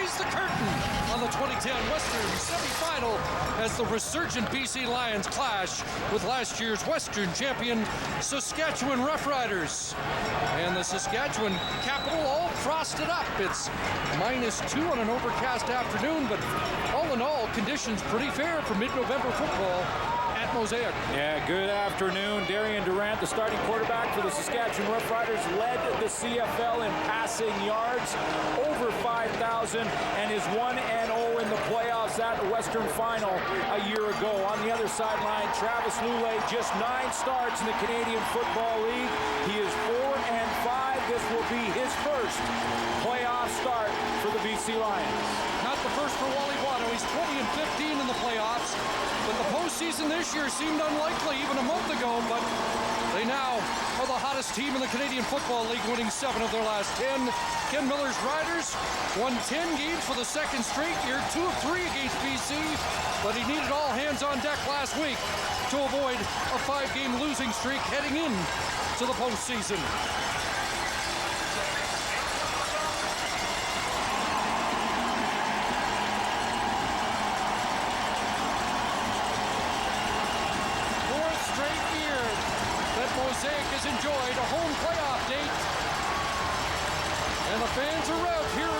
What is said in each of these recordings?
raise the curtain on the 2010 Western semifinal as the resurgent BC Lions clash with last year's Western champion Saskatchewan Roughriders. And the Saskatchewan capital all frosted up. It's -2 on an overcast afternoon, but all in all, conditions pretty fair for mid-November football at Mosaic. Yeah, good afternoon. Darian Durant, the starting quarterback for the Saskatchewan Roughriders, led the CFL in passing yards, over 5,000, and is 1-0 in the playoffs at the Western Final a year ago. On the other sideline, Travis Lulay, just 9 starts in the Canadian Football League. He is 4-5. This will be his first playoff start for the BC Lions. Not the first for Wally Watto. He's 20-15 in the playoffs. But the postseason this year seemed unlikely even a month ago, but they now are the hottest team in the Canadian Football League, winning 7 of their last 10. Ken Miller's Riders won 10 games for the second straight year, 2 of 3 against BC, but he needed all hands on deck last week to avoid a 5-game losing streak heading in to the postseason. Mosaic has enjoyed a home playoff date, and the fans are out here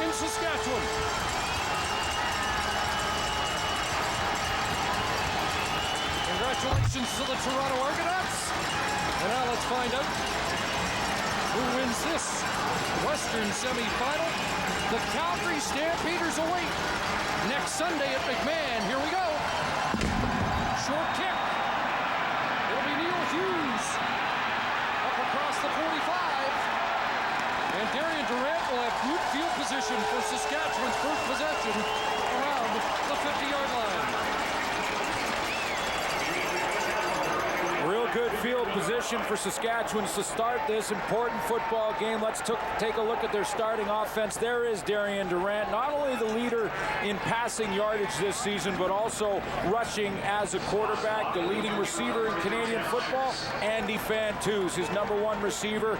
in Saskatchewan. Congratulations to the Toronto Argonauts. And now let's find out who wins this Western semifinal. The Calgary Stampeders await next Sunday at McMahon. Here we go. Short kick. Up across the 45. And Darian Durant will have good field position for Saskatchewan's first possession around the 50-yard line. Real good field position for Saskatchewan to start this important football game. Let's take a look at their starting offense. There is Darian Durant, not only the leader in passing yardage this season, but also rushing as a quarterback, the leading receiver in Canadian football. Andy Fanteuse, his #1 receiver.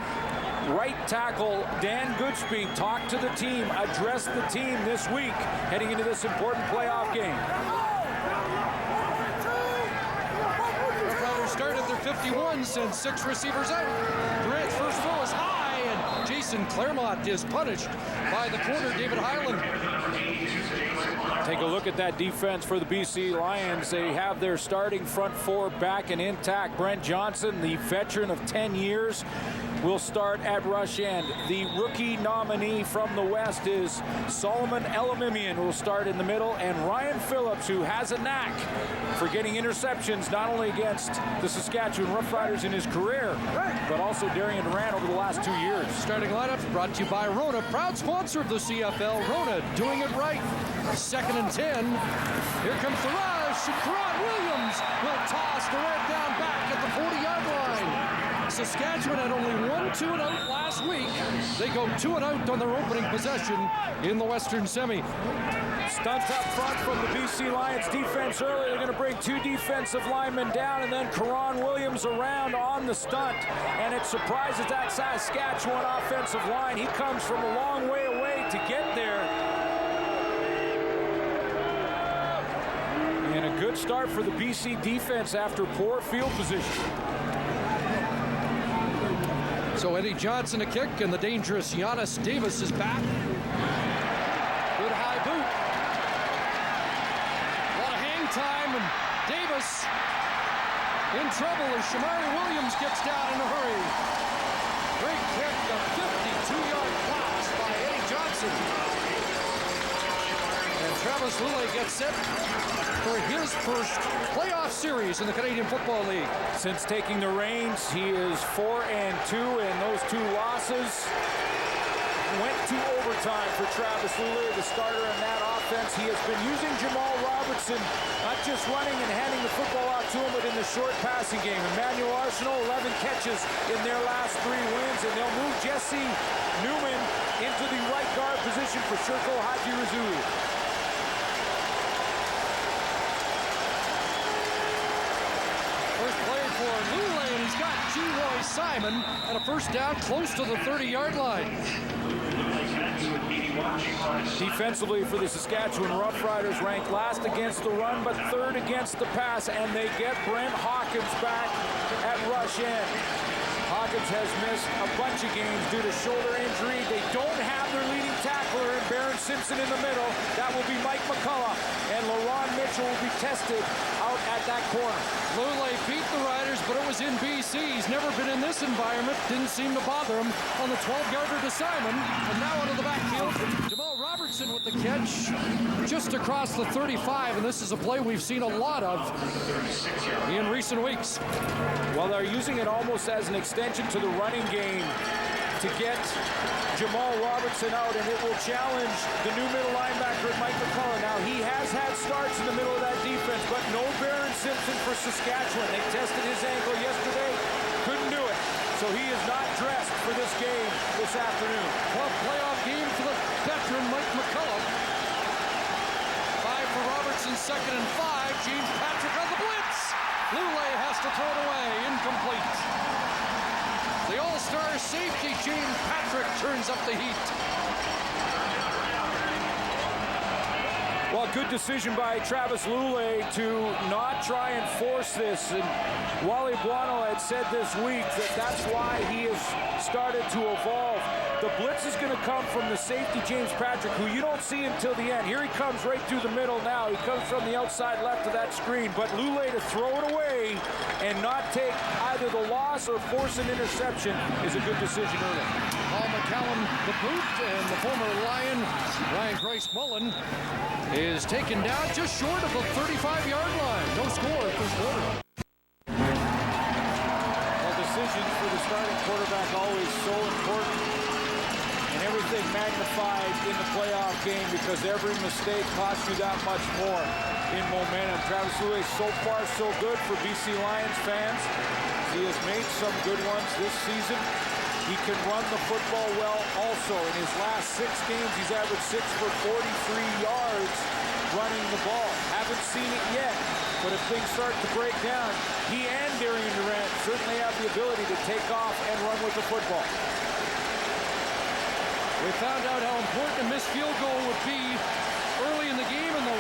Right tackle Dan Goodspeed talked to the team, addressed the team this week heading into this important playoff game. Started their 51, sends 6 receivers out. Durant's first throw is high, and Jason Claremont is punished by the corner, David Hyland. Take a look at that defense for the BC Lions. They have their starting front 4 back and intact. Brent Johnson, the veteran of 10 years, will start at rush end. The rookie nominee from the West is Solomon Elamimian, who will start in the middle, and Ryan Phillips, who has a knack for getting interceptions, not only against the Saskatchewan Roughriders in his career, but also Darian Durant over the last 2 years. Starting lineup brought to you by Rona, proud sponsor of the CFL. Rona doing it right. 2nd and 10. Here comes the rush. Karan Williams will toss Durant down back at the 40-yard line. Saskatchewan had only 1 2-and-out last week. They go 2-and-out on their opening possession in the Western Semi. Stunt up front from the BC Lions defense early. They're going to bring 2 defensive linemen down, and then Karan Williams around on the stunt. And it surprises that Saskatchewan offensive line. He comes from a long way away to get there. And a good start for the BC defense after poor field position. So Eddie Johnson a kick, and the dangerous Giannis Davis is back. Good high boot. A lot of hang time, and Davis in trouble as Shamari Williams gets down in a hurry. Great kick, a 52-yard pass by Eddie Johnson. And Travis Lulay gets set for his first playoff series in the Canadian Football League. Since taking the reins, he is 4-2, and those 2 losses went to overtime for Travis Lulay, the starter in that offense. He has been using Jamal Robertson, not just running and handing the football out to him, but in the short passing game. Emmanuel Arsenal, 11 catches in their last 3 wins, and they'll move Jesse Newman into the right guard position for Sherko Haji-Razulu. For Lulay, and he's got G. Roy Simon, and a first down close to the 30-yard line. Defensively for the Saskatchewan Roughriders, ranked last against the run, but third against the pass, and they get Brent Hawkins back at rush end. Hawkins has missed a bunch of games due to shoulder injury. They don't have their leading tackler in Barron Simpson in the middle. That will be Mike McCullough, and LaRon Mitchell will be tested out at that corner. Lule beat the Riders, but it was in BC. He's never been in this environment. Didn't seem to bother him on the 12-yarder to Simon. And now out of the backfield, Jamal Robertson with the catch just across the 35. And this is a play we've seen a lot of in recent weeks. Well, they're using it almost as an extension to the running game to get Jamal Robertson out, and it will challenge the new middle linebacker, Mike McCullough. Now, he has had starts in the middle of that defense, but no Barron Simpson for Saskatchewan. They tested his ankle yesterday, couldn't do it. So he is not dressed for this game this afternoon. Well, playoff game for the veteran Mike McCullough. 5 for Robertson, 2nd and 5. James Patrick on the blitz. Lule has to throw it away, incomplete. The all-star safety, James Patrick, turns up the heat. Well, good decision by Travis Lule to not try and force this. And Wally Buono had said this week that that's why he has started to evolve. The blitz is going to come from the safety, James Patrick, who you don't see until the end. Here he comes right through the middle now. He comes from the outside left of that screen. But Lule to throw it away and not take either the loss or force an interception is a good decision early. Paul McCallum, the boot, and the former Lion, Ryan Grace Mullen, is taken down just short of the 35-yard line. No score, first quarter. Well, decisions for the starting quarterback always so important. And everything magnified in the playoff game because every mistake costs you that much more in momentum. Travis Lule, so far so good for BC Lions fans. He has made some good ones this season. He can run the football well also. In his last 6 games, he's averaged 6 for 43 yards running the ball. Haven't seen it yet, but if things start to break down, he and Darian Durant certainly have the ability to take off and run with the football. We found out how important a missed field goal would be early in the game in the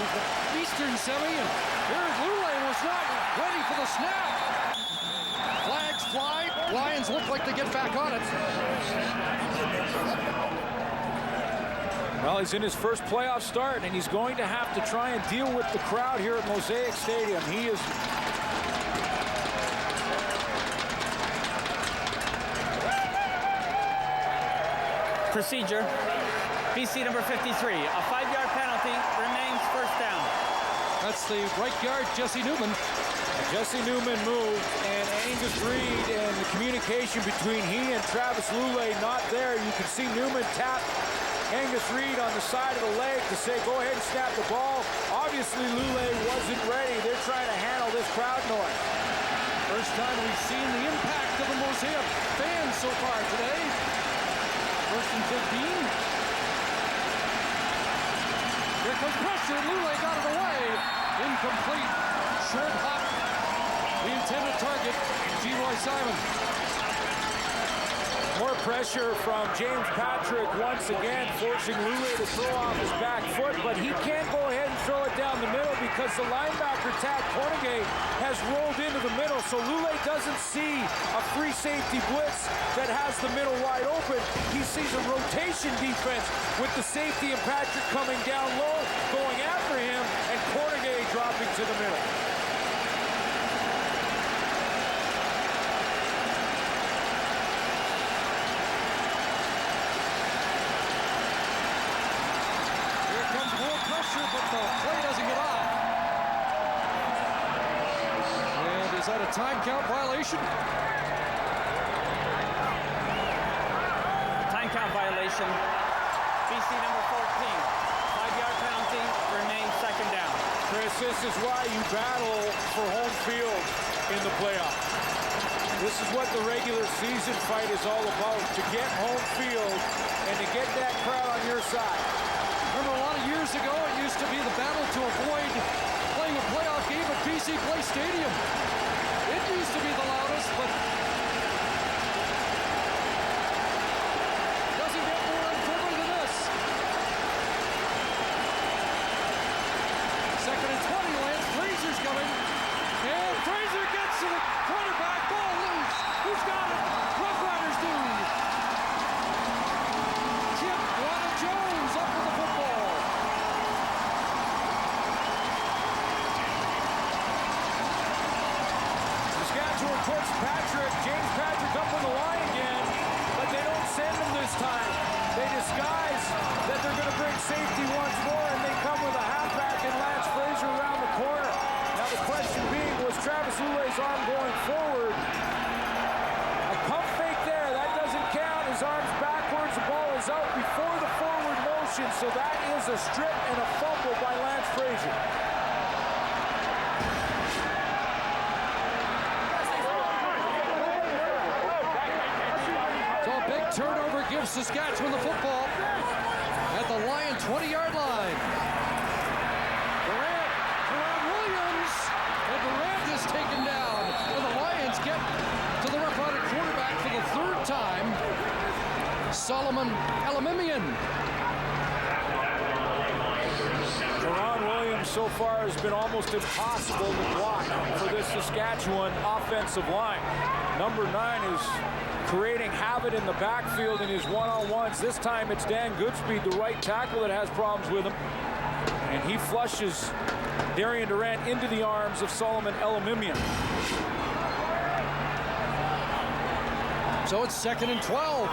Eastern semi, and here Lule was not ready for the snap. Flags fly. Lions look like they get back on it. Well, he's in his first playoff start, and he's going to have to try and deal with the crowd here at Mosaic Stadium. He is... Procedure. BC number 53. A 5-yard penalty, remains first down. That's the right guard, Jesse Newman. Jesse Newman moved, and Angus Reid, and the communication between he and Travis Lule not there. You can see Newman tap Angus Reid on the side of the leg to say, go ahead and snap the ball. Obviously, Lule wasn't ready. They're trying to handle this crowd noise. First time we've seen the impact of the Mosaic fans so far today. First and 15. Here comes pressure. Lule got it away. Incomplete. Short hop. The intended target, G.Y. Simon. More pressure from James Patrick once again, forcing Lule to throw off his back foot, but he can't go ahead and throw it down the middle because the linebacker, Tad Cornegay, has rolled into the middle, so Lule doesn't see a free safety blitz that has the middle wide open. He sees a rotation defense with the safety and Patrick coming down low, going after him, and Cornegay dropping to the middle. But the play doesn't get off. And is that a time count violation? Time count violation. BC number 14. 5-yard penalty, remains second down. Chris, this is why you battle for home field in the playoffs. This is what the regular season fight is all about, to get home field and to get that crowd on your side. Remember a lot of years ago, it used to be the battle to avoid playing a playoff game at BC Place Stadium. It used to be the loudest, but doesn't get more unfriendly than this. coming. And Fraser gets to the quarterback. Ball loose. Who's got it? Roughriders do. Kip Jones up with the football. Saskatchewan puts James Patrick up on the line again, but they don't send him this time. They disguise that they're going to bring safety once more, and they come with a halfback and Lance Fraser around the corner. Now the question being, was Travis Lulay's arm going forward? A pump fake there, that doesn't count. His arm's backwards, the ball is out before the forward motion, so that is a strip and a fumble by Lance Fraser. Turnover gives Saskatchewan the football at the Lion 20-yard line. Durant Williams, and Durant is taken down. And the Lions get to the Rough Rider quarterback for the third time, Solomon Elamimian. Durant Williams so far has been almost impossible to block for this Saskatchewan offensive line. Number 9 is creating havoc in the backfield in his one-on-ones. This time it's Dan Goodspeed, the right tackle, that has problems with him. And he flushes Darian Durant into the arms of Solomon Elamimian. So it's 2nd and 12.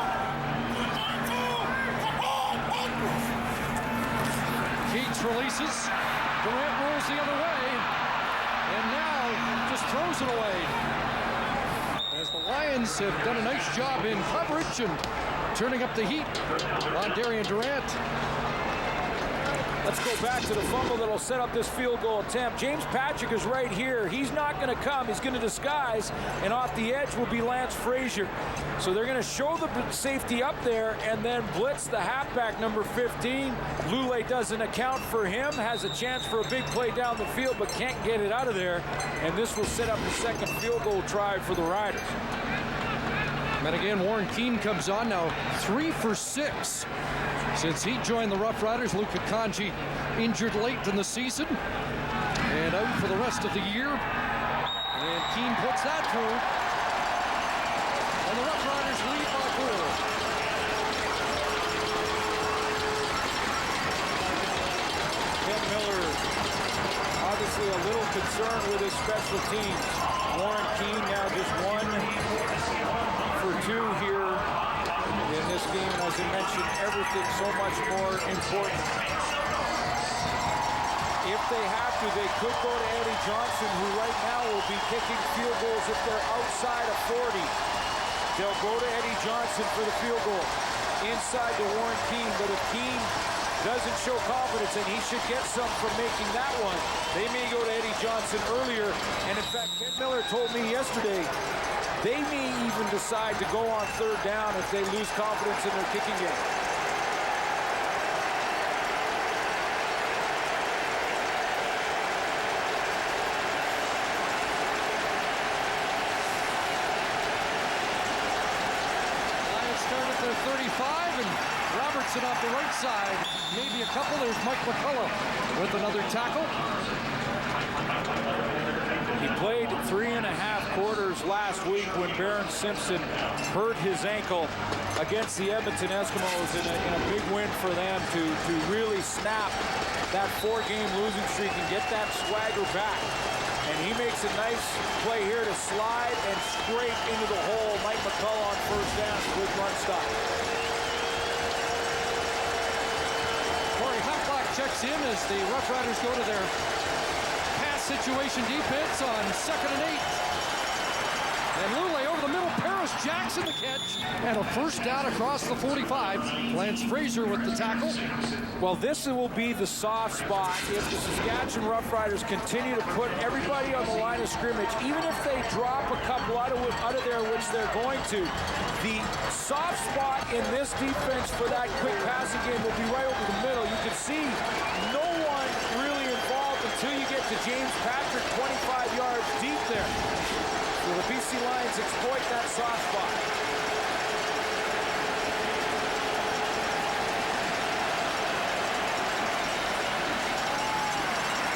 Keats releases. Durant rolls the other way. And now just throws it away. As the Lions have done a nice job in coverage and turning up the heat on Darian Durant. Let's go back to the fumble that'll set up this field goal attempt. James Patrick is right here. He's not going to come. He's going to disguise, and off the edge will be Lance Fraser. So they're going to show the safety up there and then blitz the halfback, number 15. Lulay doesn't account for him, has a chance for a big play down the field, but can't get it out of there. And this will set up the second field goal try for the Riders. And again, Warren Keane comes on now, 3 for 6. Since he joined the Rough Riders, Luka Kanji injured late in the season and out for the rest of the year. And Keane puts that through. And the Rough Riders lead by 4. Ken Miller, obviously a little concerned with his special teams. Warren Keane now just 1 for 2 here in this game. And as I mentioned, everything so much more important. If they have to, they could go to Eddie Johnson, who right now will be kicking field goals if they're outside of 40. They'll go to Eddie Johnson for the field goal inside to Warren Keane. But if Keane doesn't show confidence, and he should get some from making that one, they may go to Eddie Johnson earlier. And in fact, Ken Miller told me yesterday they may even decide to go on 3rd down if they lose confidence in their kicking game. Lions start at their 35, and Robertson off the right side. Maybe a couple. There's Mike McCullough with another tackle. He played 3.5 quarters last week when Barron Simpson hurt his ankle against the Edmonton Eskimos in a big win for them to really snap that 4-game losing streak and get that swagger back. And he makes a nice play here to slide and scrape into the hole. Mike McCullough on 1st down. Good run stop. Corey Hucklock checks in as the Rough Riders go to their situation defense on 2nd and 8. And Lulay over the middle. Paris Jackson the catch. And a first down across the 45. Lance Fraser with the tackle. Well, this will be the soft spot if the Saskatchewan Roughriders continue to put everybody on the line of scrimmage, even if they drop a couple out of there, which they're going to. The soft spot in this defense for that quick passing game will be right over the middle. You can see no one really involved until you get to James Patrick, 25 yards deep there. So the BC Lions exploit that soft spot.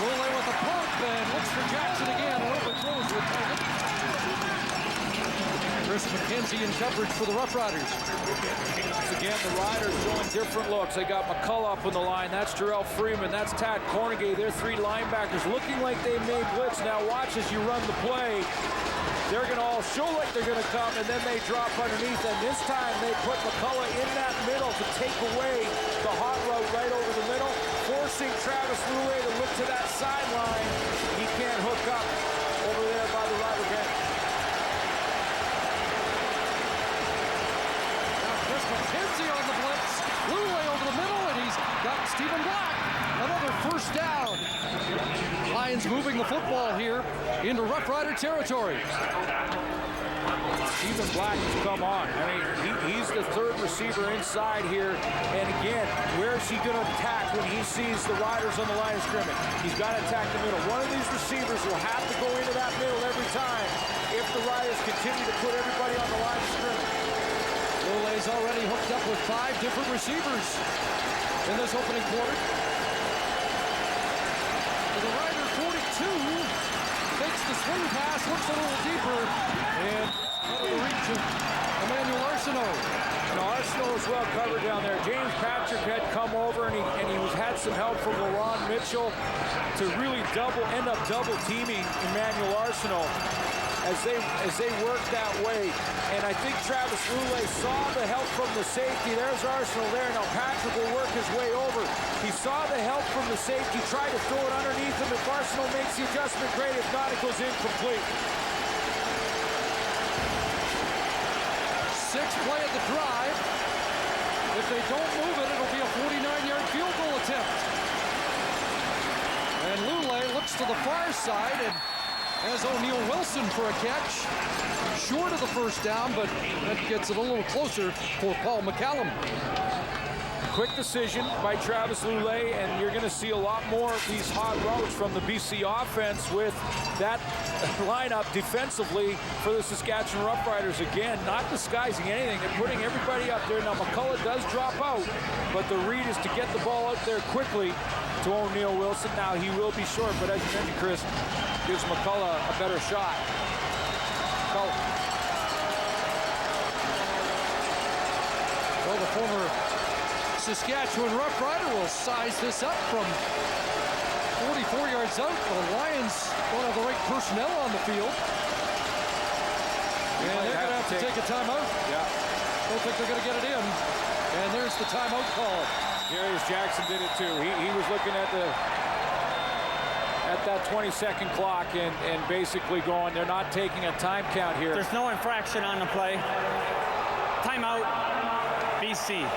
Lulay with the pump and looks for Jackson again. Overthrows with target. Chris McKenzie in coverage for the Roughriders. Again, the Riders showing different looks. They got McCullough up on the line. That's Jarrell Freeman. That's Tad Cornegay. They're three linebackers looking like they may blitz. Now watch as you run the play. They're going to all show like they're going to come, and then they drop underneath. And this time they put McCullough in that middle to take away the hot route right over the middle, forcing Travis Loulet to look to that sideline. He can't hook up over there by the Rider bench. Chris McKenzie on the blitz. Loulet over the middle, and he's got Stephen Black. Another first down. Lions moving the football here into Rough Rider territory. Stephen Black has come on. I mean, he's the third receiver inside here. And again, where is he going to attack when he sees the Riders on the line of scrimmage? He's got to attack the middle. One of these receivers will have to go into that middle every time if the Riders continue to put everybody on the line of scrimmage. Loulet's already hooked up with 5 different receivers in this opening quarter. The Rider 42 takes the swing pass, looks a little deeper, and out of the reach of Emmanuel Arsenault. And Arsenault is well covered down there. James Patrick had come over, and he had some help from LaRon Mitchell to really end up double teaming Emmanuel Arsenault as they work that way. And I think Travis Loulet saw the help from the safety. There's Arsenault there. Now Patrick will work his way over. He saw the help from the safety, tried to throw it underneath him. If Arsenault makes the adjustment, great. If not, it goes incomplete. 6th play of the drive. If they don't move it, it'll be a 49-yard field goal attempt. And Loulet looks to the far side and has O'Neal Wilson for a catch. Short of the first down, but that gets it a little closer for Paul McCallum. Quick decision by Travis Loulet, and you're going to see a lot more of these hot routes from the BC offense with that lineup defensively for the Saskatchewan Roughriders. Again, not disguising anything. They're putting everybody up there. Now, McCullough does drop out, but the read is to get the ball out there quickly to O'Neal Wilson. Now, he will be short, but as you mentioned, Chris, gives McCullough a better shot. McCullough. Well, the former Saskatchewan Roughrider will size this up from 44 yards out. The Lions don't have the right personnel on the field. And they're going to have to take a timeout. Yeah. Don't think they're going to get it in. And there's the timeout call. Darius Jackson did it too. He was looking at that 20-second clock and basically going, they're not taking a time count here. There's no infraction on the play. Timeout, BC.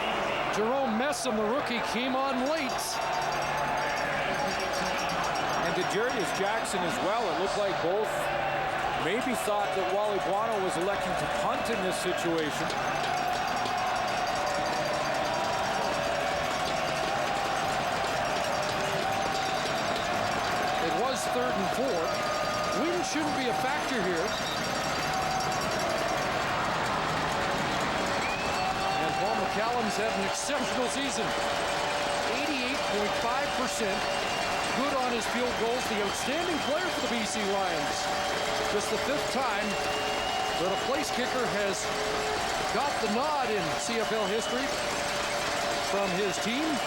Jerome Messam, the rookie, came on late. And to Darius Jackson as well, it looked like both maybe thought that Wally Buono was electing to punt in this situation. It was 3rd and 4. Wind shouldn't be a factor here. And Paul McCallum's had an exceptional season. 88.5% good on his field goals. The outstanding player for the BC Lions. Just the 5th time that a place kicker has got the nod in CFL history from his team.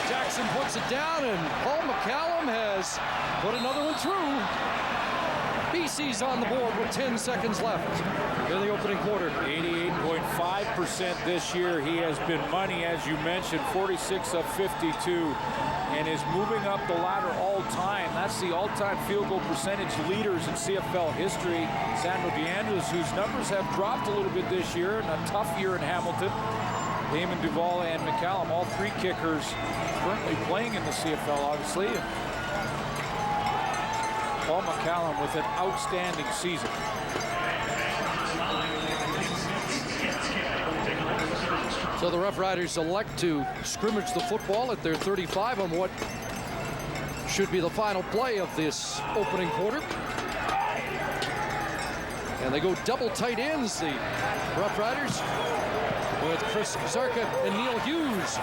Jackson puts it down, and Paul McCallum has put another one through. BC's on the board with 10 seconds left in the opening quarter. 88.5% this year. He has been money, as you mentioned, 46 of 52, and is moving up the ladder all time. That's the all-time field goal percentage leaders in CFL history. Sandro DeAndres, whose numbers have dropped a little bit this year, and a tough year in Hamilton. Damon Duval and McCallum, all 3 kickers currently playing in the CFL, obviously. Paul McCallum with an outstanding season. So the Roughriders elect to scrimmage the football at their 35 on what should be the final play of this opening quarter. And they go double tight ends, the Roughriders, with Chris Zarka and Neil Hughes.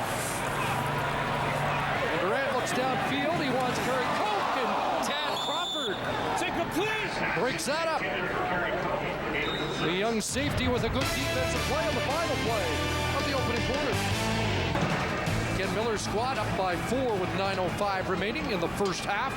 And Durant looks downfield. He wants Kerry Koch, and Tad Crawford breaks that up. The young safety with a good defensive play on the final play of the opening quarter. Ken Miller's squad up by 4 with 9:05 remaining in the first half.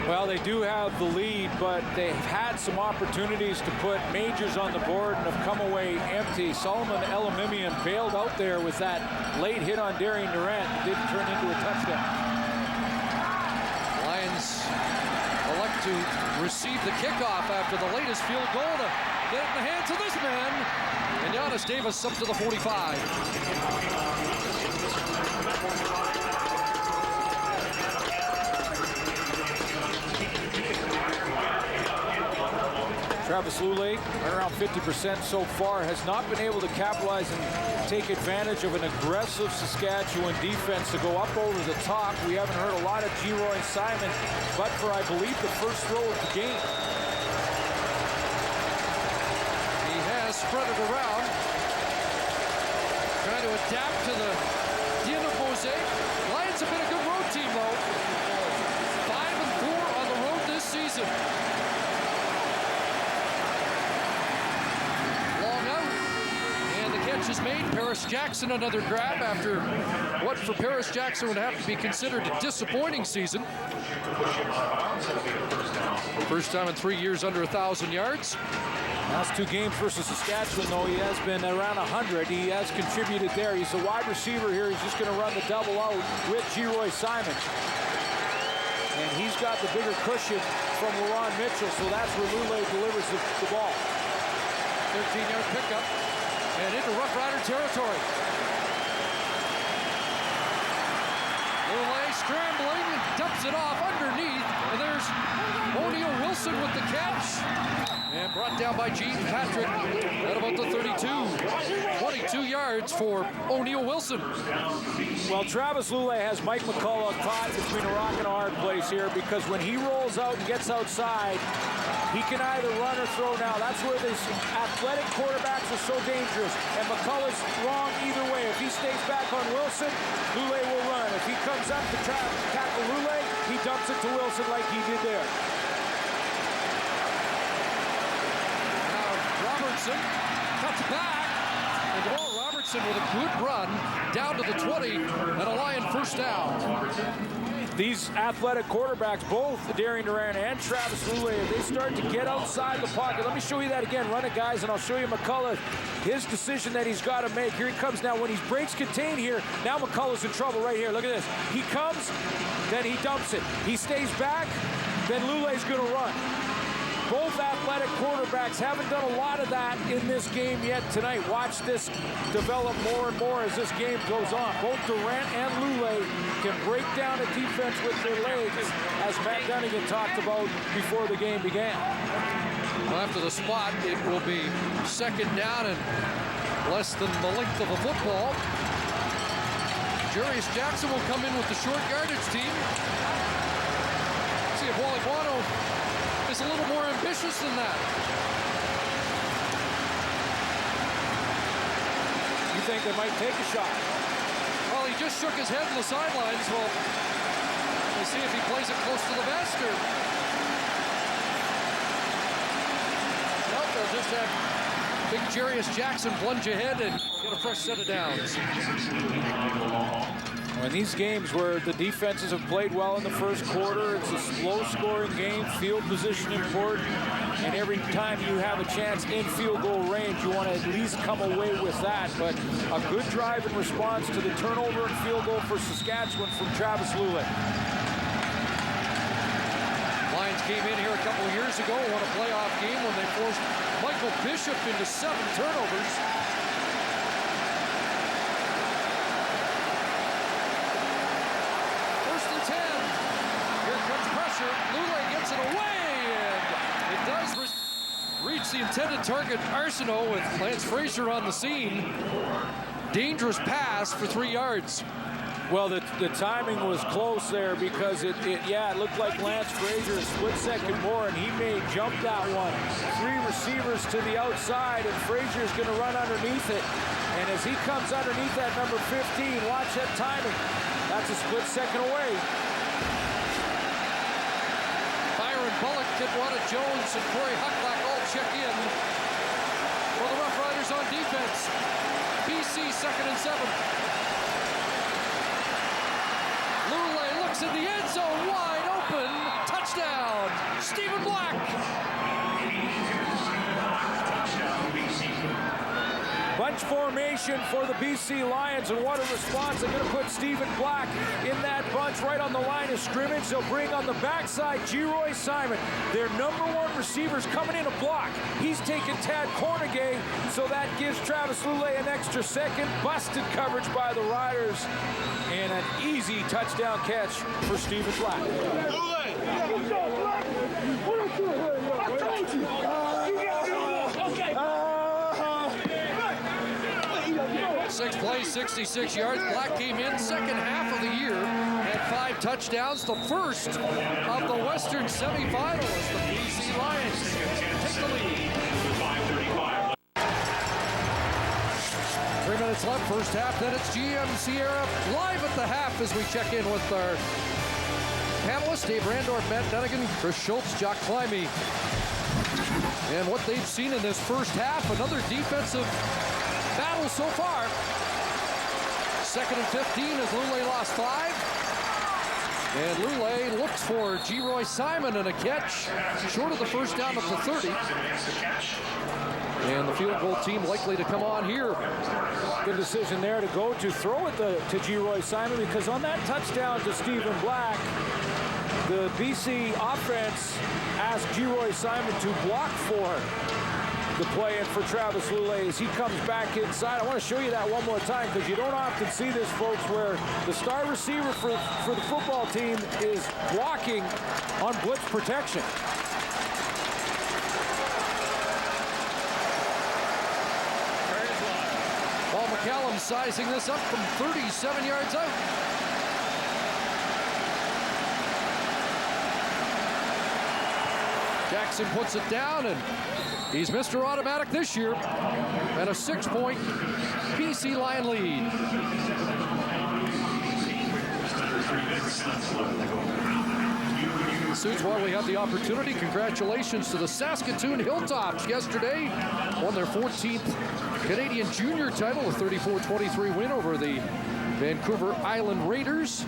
Well, they do have the lead, but they've had some opportunities to put majors on the board and have come away empty. Solomon Elamimian bailed out there with that late hit on Darian Durant. It didn't turn into a touchdown. Lions elect to receive the kickoff after the latest field goal to get it in the hands of this man. And Giannis Davis up to the 45. Travis Lulay, around 50% so far, has not been able to capitalize and take advantage of an aggressive Saskatchewan defense to go up over the top. We haven't heard a lot of Geroy Simon, but for, I believe, the first throw of the game. He has spread it around, trying to adapt to the din of mosaic. Lions have been a good road team, though. 5-4 on the road this season. Is made. Paris Jackson another grab after what for Paris Jackson would have to be considered a disappointing season. First time in 3 years under 1,000 yards. Last 2 games versus Saskatchewan, though, he has been around 100. He has contributed there. He's a wide receiver here. He's just going to run the double out with Geroy Simon. And he's got the bigger cushion from LaRon Mitchell, so that's where Lulay delivers the ball. 13-yard pickup. And into Rough Rider territory. Lulay scrambling and dumps it off underneath. And there's O'Neal Wilson with the catch. And brought down by Gene Patrick at about the 32. 22 yards for O'Neal Wilson. Well, Travis Lulay has Mike McCullough caught between a rock and a hard place here, because when he rolls out and gets outside, he can either run or throw now. That's where these athletic quarterbacks are so dangerous. And McCullough's wrong either way. If he stays back on Wilson, Lulay will run. If he comes up to tackle Lulay, he dumps it to Wilson like he did there. Now Robertson cuts back. And Jamal Robertson with a good run down to the 20 and a Lion first down. These athletic quarterbacks, both Darian Durant and Travis Lulay, if they start to get outside the pocket. Let me show you that again. Run it, guys, and I'll show you McCullough. His decision that he's got to make. Here he comes now. When he breaks contain here, now McCullough's in trouble right here. Look at this. He comes, then he dumps it. He stays back, then Lulay's going to run. Both athletic quarterbacks haven't done a lot of that in this game yet tonight. Watch this develop more and more as this game goes on. Both Durant and Lulay can break down a defense with their legs, as Matt Dunnigan talked about before the game began. Well, after the spot, it will be second down and less than the length of a football. Jarius Jackson will come in with the short yardage team. See if Wally Guano is a little more ambitious than that. You think they might take a shot? Well, he just shook his head on the sidelines. Well, we'll see if he plays it close to the vest or... Nope, they'll just have big Jarius Jackson plunge ahead and get a fresh set of downs. In these games where the defenses have played well in the first quarter, it's a slow-scoring game, field position important, and every time you have a chance in field goal range, you want to at least come away with that. But a good drive in response to the turnover and field goal for Saskatchewan from Travis Lulay. Lions came in here a couple of years ago and won a playoff game when they forced Michael Bishop into 7 turnovers. Lulay gets it away, and it does reach the intended target, Arsenault, with Lance Frazier on the scene. Dangerous pass for 3 yards. Well, the timing was close there because it looked like Lance Frazier split second more, and he may jump that one. 3 receivers to the outside, and Frazier's going to run underneath it. And as he comes underneath that number 15, watch that timing. That's a split second away. Byron Bullock, Kidwada Jones, and Corey Hucklack all check in for the Roughriders on defense. BC 2nd and 7. Lule looks in the end zone, wide open, touchdown, Stephen Black. Bunch formation for the BC Lions, and what a response. They're going to put Stephen Black in that bunch right on the line of scrimmage. They'll bring on the backside Geroy Simon. Their number 1 receiver's coming in a block. He's taking Tad Cornegay, so that gives Travis Lule an extra second. Busted coverage by the Riders, and an easy touchdown catch for Stephen Black. Six plays, 66 yards. Black came in second half of the year, had 5 touchdowns. The first of the Western semifinalists, the BC Lions take the lead. 3 minutes left, first half. Then it's GM Sierra live at the half as we check in with our panelists, Dave Randorf, Matt Dunnigan, Chris Schultz, Jock Climby. And what they've seen in this first half, another defensive battle so far. 2nd and 15 as Lule lost 5. And Lule looks for Geroy Simon and a catch short of the first down at the 30. And the field goal team likely to come on here. Good decision there to go to throw it to Geroy Simon, because on that touchdown to Stephen Black, the BC offense asked Geroy Simon to block for the play and for Travis Lule as he comes back inside. I want to show you that one more time because you don't often see this, folks, where the star receiver for the football team is blocking on blitz protection. Paul McCallum sizing this up from 37 yards out. Jackson puts it down, and he's Mr. Automatic this year, and a 6-point BC Lion lead. Suits, while we have the opportunity, congratulations to the Saskatoon Hilltops yesterday. Won their 14th Canadian Junior title, a 34-23 win over the Vancouver Island Raiders.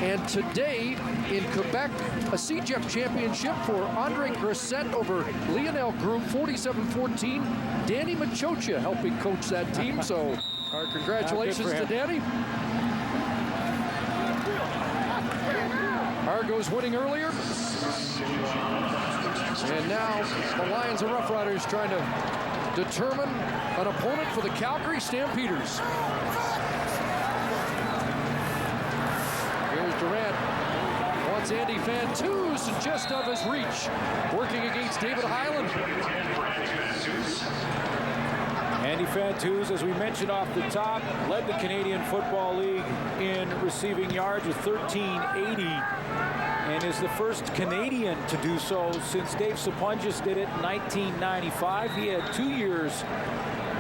And today in Quebec, a CJEP championship for Andre Grissett over Lionel Group, 47-14. Danny Machocha helping coach that team, so our congratulations to Danny. Argos winning earlier. And now the Lions and Roughriders trying to determine an opponent for the Calgary Stampeders. Durant wants Andy Fantuz just of his reach, working against David Highland. Andy Fantuz, as we mentioned off the top, led the Canadian Football League in receiving yards with 1,380, and is the first Canadian to do so since Dave Sapunjas did it in 1995. He had 2 years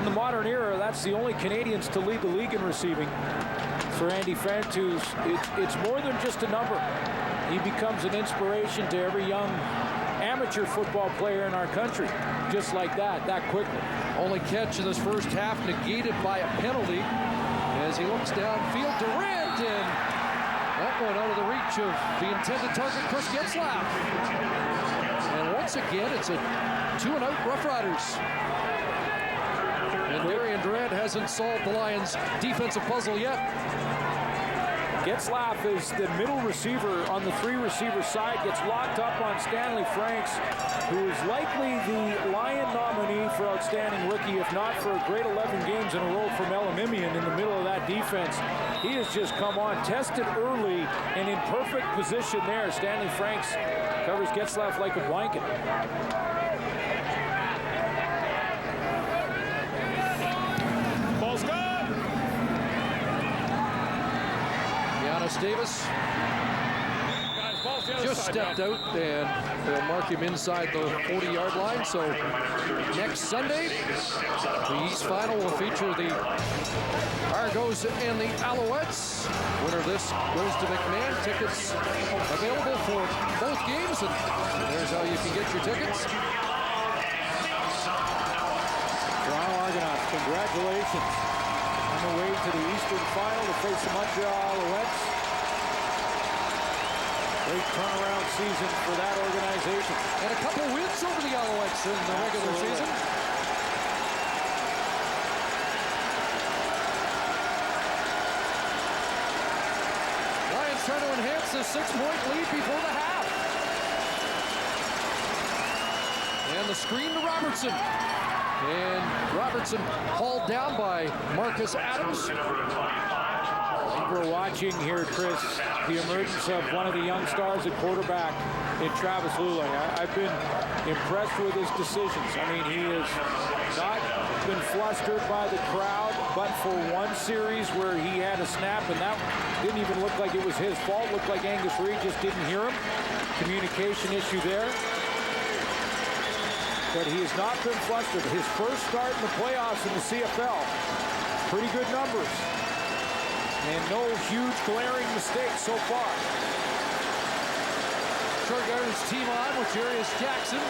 in the modern era. That's the only Canadians to lead the league in receiving. For Andy Fantuz, it's more than just a number. He becomes an inspiration to every young amateur football player in our country, just like that quickly. Only catch in this first half negated by a penalty as he looks downfield. Durant, and that one out of the reach of the intended target, Chris Getzlaff. And once again, it's a 2-and-out Roughriders. And Darian Durant hasn't solved the Lions' defensive puzzle yet. Getzlaff is the middle receiver on the 3-receiver side, gets locked up on Stanley Franks, who is likely the Lion nominee for outstanding rookie, if not for a great 11 games in a row from Elimimian in the middle of that defense. He has just come on, tested early, and in perfect position there. Stanley Franks covers Getzlaff like a blanket. Jonas Davis just stepped out, and they'll mark him inside the 40-yard line. So next Sunday, the East Final will feature the Argos and the Alouettes. Winner of this goes to McMahon. Tickets available for both games, and there's how you can get your tickets. Toronto Argonauts, congratulations on the way to the Eastern Final to face the Montreal Alouettes. Great turnaround season for that organization. And a couple wins over the Alouettes in the regular season. Lions trying to enhance the 6-point lead before the half. And the screen to Robertson. And Robertson hauled down by Marcus Adams. We're watching here, Chris, the emergence of one of the young stars at quarterback in Travis Lulay. I've been impressed with his decisions. I mean, he has not been flustered by the crowd, but for one series where he had a snap, and that didn't even look like it was his fault. Looked like Angus Reid just didn't hear him. Communication issue there. But he has not been flustered. His first start in the playoffs in the CFL. Pretty good numbers. And no huge glaring mistakes so far. Short yardage team on with Jarius Jackson.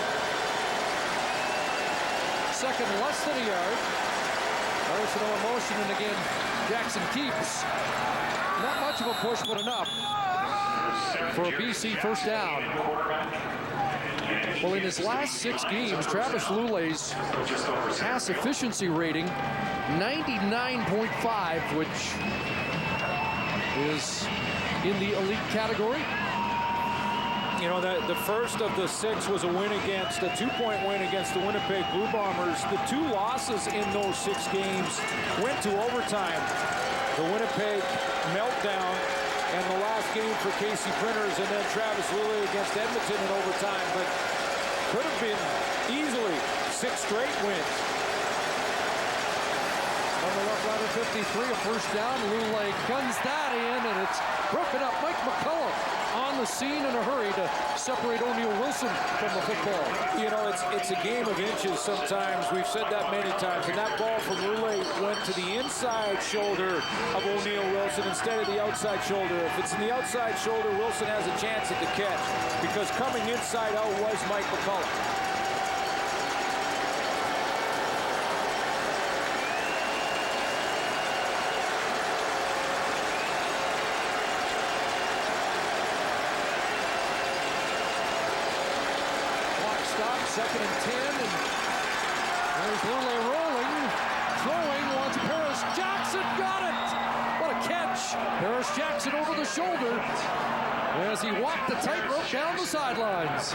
Second less than a yard. Arsenal in motion, and again, Jackson keeps. Not much of a push, but enough for a BC first down. Well, in his last 6 games, Travis Lulay's pass efficiency rating, 99.5, which is in the elite category. You know, the first of the 6 was a win against, a 2-point win against the Winnipeg Blue Bombers. The 2 losses in those 6 games went to overtime. The Winnipeg meltdown and the last game for Casey Printers, and then Travis Lulay against Edmonton in overtime. But could have been easily 6 straight wins. On the Roughrider 53, a first down. Lulay guns that in, and it's broken up. Mike McCullough on the scene in a hurry to separate O'Neal Wilson from the football. You know, it's a game of inches sometimes. We've said that many times. And that ball from Lulay went to the inside shoulder of O'Neal Wilson instead of the outside shoulder. If it's in the outside shoulder, Wilson has a chance at the catch, because coming inside out was Mike McCullough. Second and 10, and there's Lulay rolling, throwing, wants Paris Jackson, got it! What a catch! Paris Jackson over the shoulder as he walked the tightrope down the sidelines.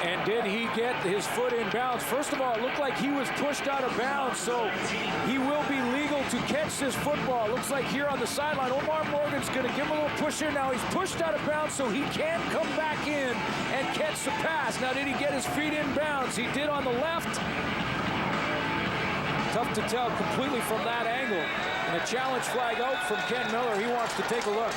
And did he get his foot in bounds? First of all, it looked like he was pushed out of bounds, so he will be legal to catch this football. Looks like here on the sideline, Omar Morgan's going to give him a little push here. Now he's pushed out of bounds, so he can come back in and catch the pass. Now, did he get his feet in bounds? He did on the left. Tough to tell completely from that angle. And a challenge flag out from Ken Miller. He wants to take a look.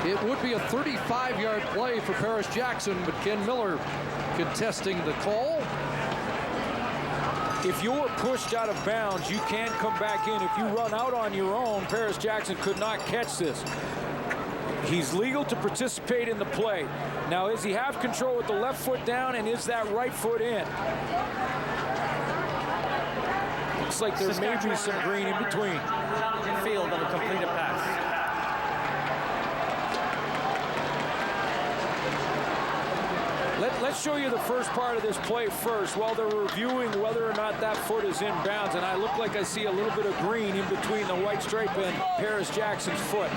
It would be a 35-yard play for Paris Jackson, but Ken Miller contesting the call. If you're pushed out of bounds, you can't come back in. If you run out on your own, Paris Jackson could not catch this. He's legal to participate in the play. Now, does he have control with the left foot down, and is that right foot in? Looks like there may be some green in between. Field of a completed pass. Let's show you the first part of this play first while they're reviewing whether or not that foot is in bounds. And I look like I see a little bit of green in between the white stripe and Paris Jackson's foot.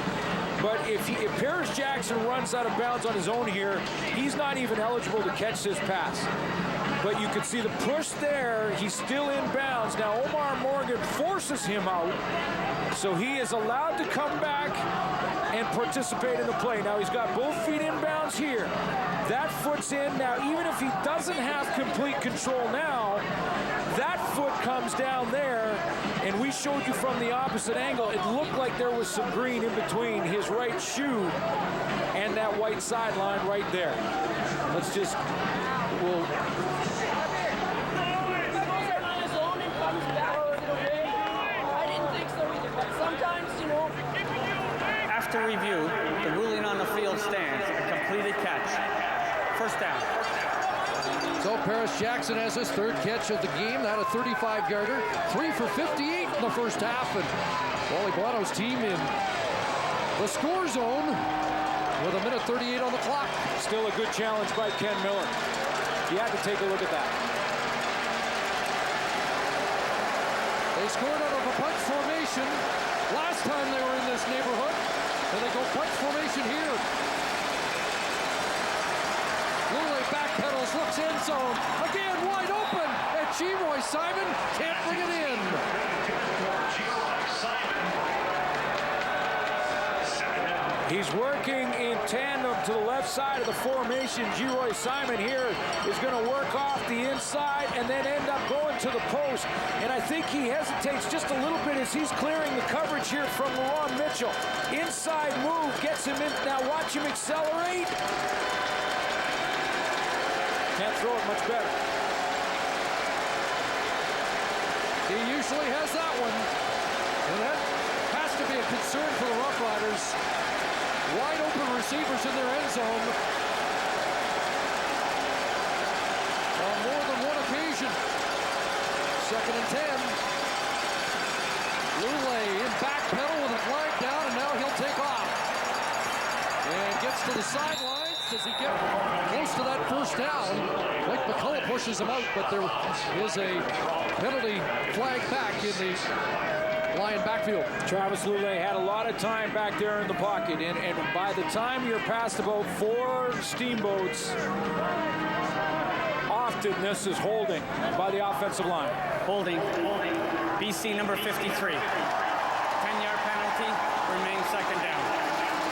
But if Paris Jackson runs out of bounds on his own here, he's not even eligible to catch this pass. But you can see the push there. He's still in bounds. Now, Omar Morgan forces him out. So he is allowed to come back and participate in the play. Now, he's got both feet in bounds here. That foot's in. Now, even if he doesn't have complete control now, that foot comes down there, and we showed you from the opposite angle. It looked like there was some green in between his right shoe and that white sideline right there. Let's just, we'll... After review, the ruling on the field stands. A completed catch. First down. So Paris Jackson has his third catch of the game. That a 35-yarder. 3 for 58 in the first half. And Wally Buono's team in the score zone with a minute 38 on the clock. Still a good challenge by Ken Miller. You had to take a look at that. They scored out of a punch formation last time they were in this neighborhood. And they go punch formation here. Lule backpedals, looks end zone. Again, wide open. And G-Roy Simon can't bring it in. He's working in tandem to the left side of the formation. G-Roy Simon here is going to work off the inside and then end up going to the post. And I think he hesitates just a little bit as he's clearing the coverage here from Laron Mitchell. Inside move gets him in. Now watch him accelerate. Can't throw it much better. He usually has that one. And that has to be a concern for the Roughriders. Wide open receivers in their end zone on more than one occasion. 2nd and 10. Lule in back pedal with a flag down, and now he'll take off. And gets to the sidelines. Does he get close to that first down? Mike McCullough pushes him out, but there is a penalty flag back in the Lion backfield. Travis Lule had a lot of time back there in the pocket, and by the time you're past about 4 steamboats, often this is holding by the offensive line. Holding. BC number 53. 10-yard penalty. Remains 2nd down.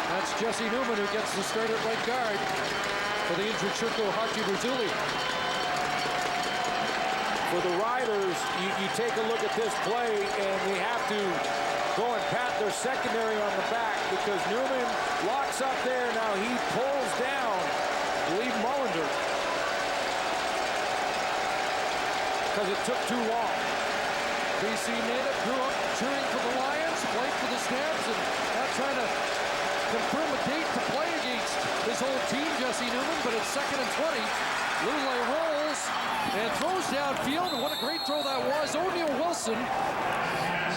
That's Jesse Newman who gets the start at right guard for the injured Churko Hachi-Brazili. For the Riders, you take a look at this play, and we have to go and pat their secondary on the back because Newman locks up there. Now he pulls down, I believe, Mullender, because it took too long. BC native grew up cheering for the Lions, played for the Stabs, and not trying to confirm a date to play against his old team, Jesse Newman, but it's 2nd and 20. Lule rolls and throws downfield, and what a great throw that was. O'Neal Wilson.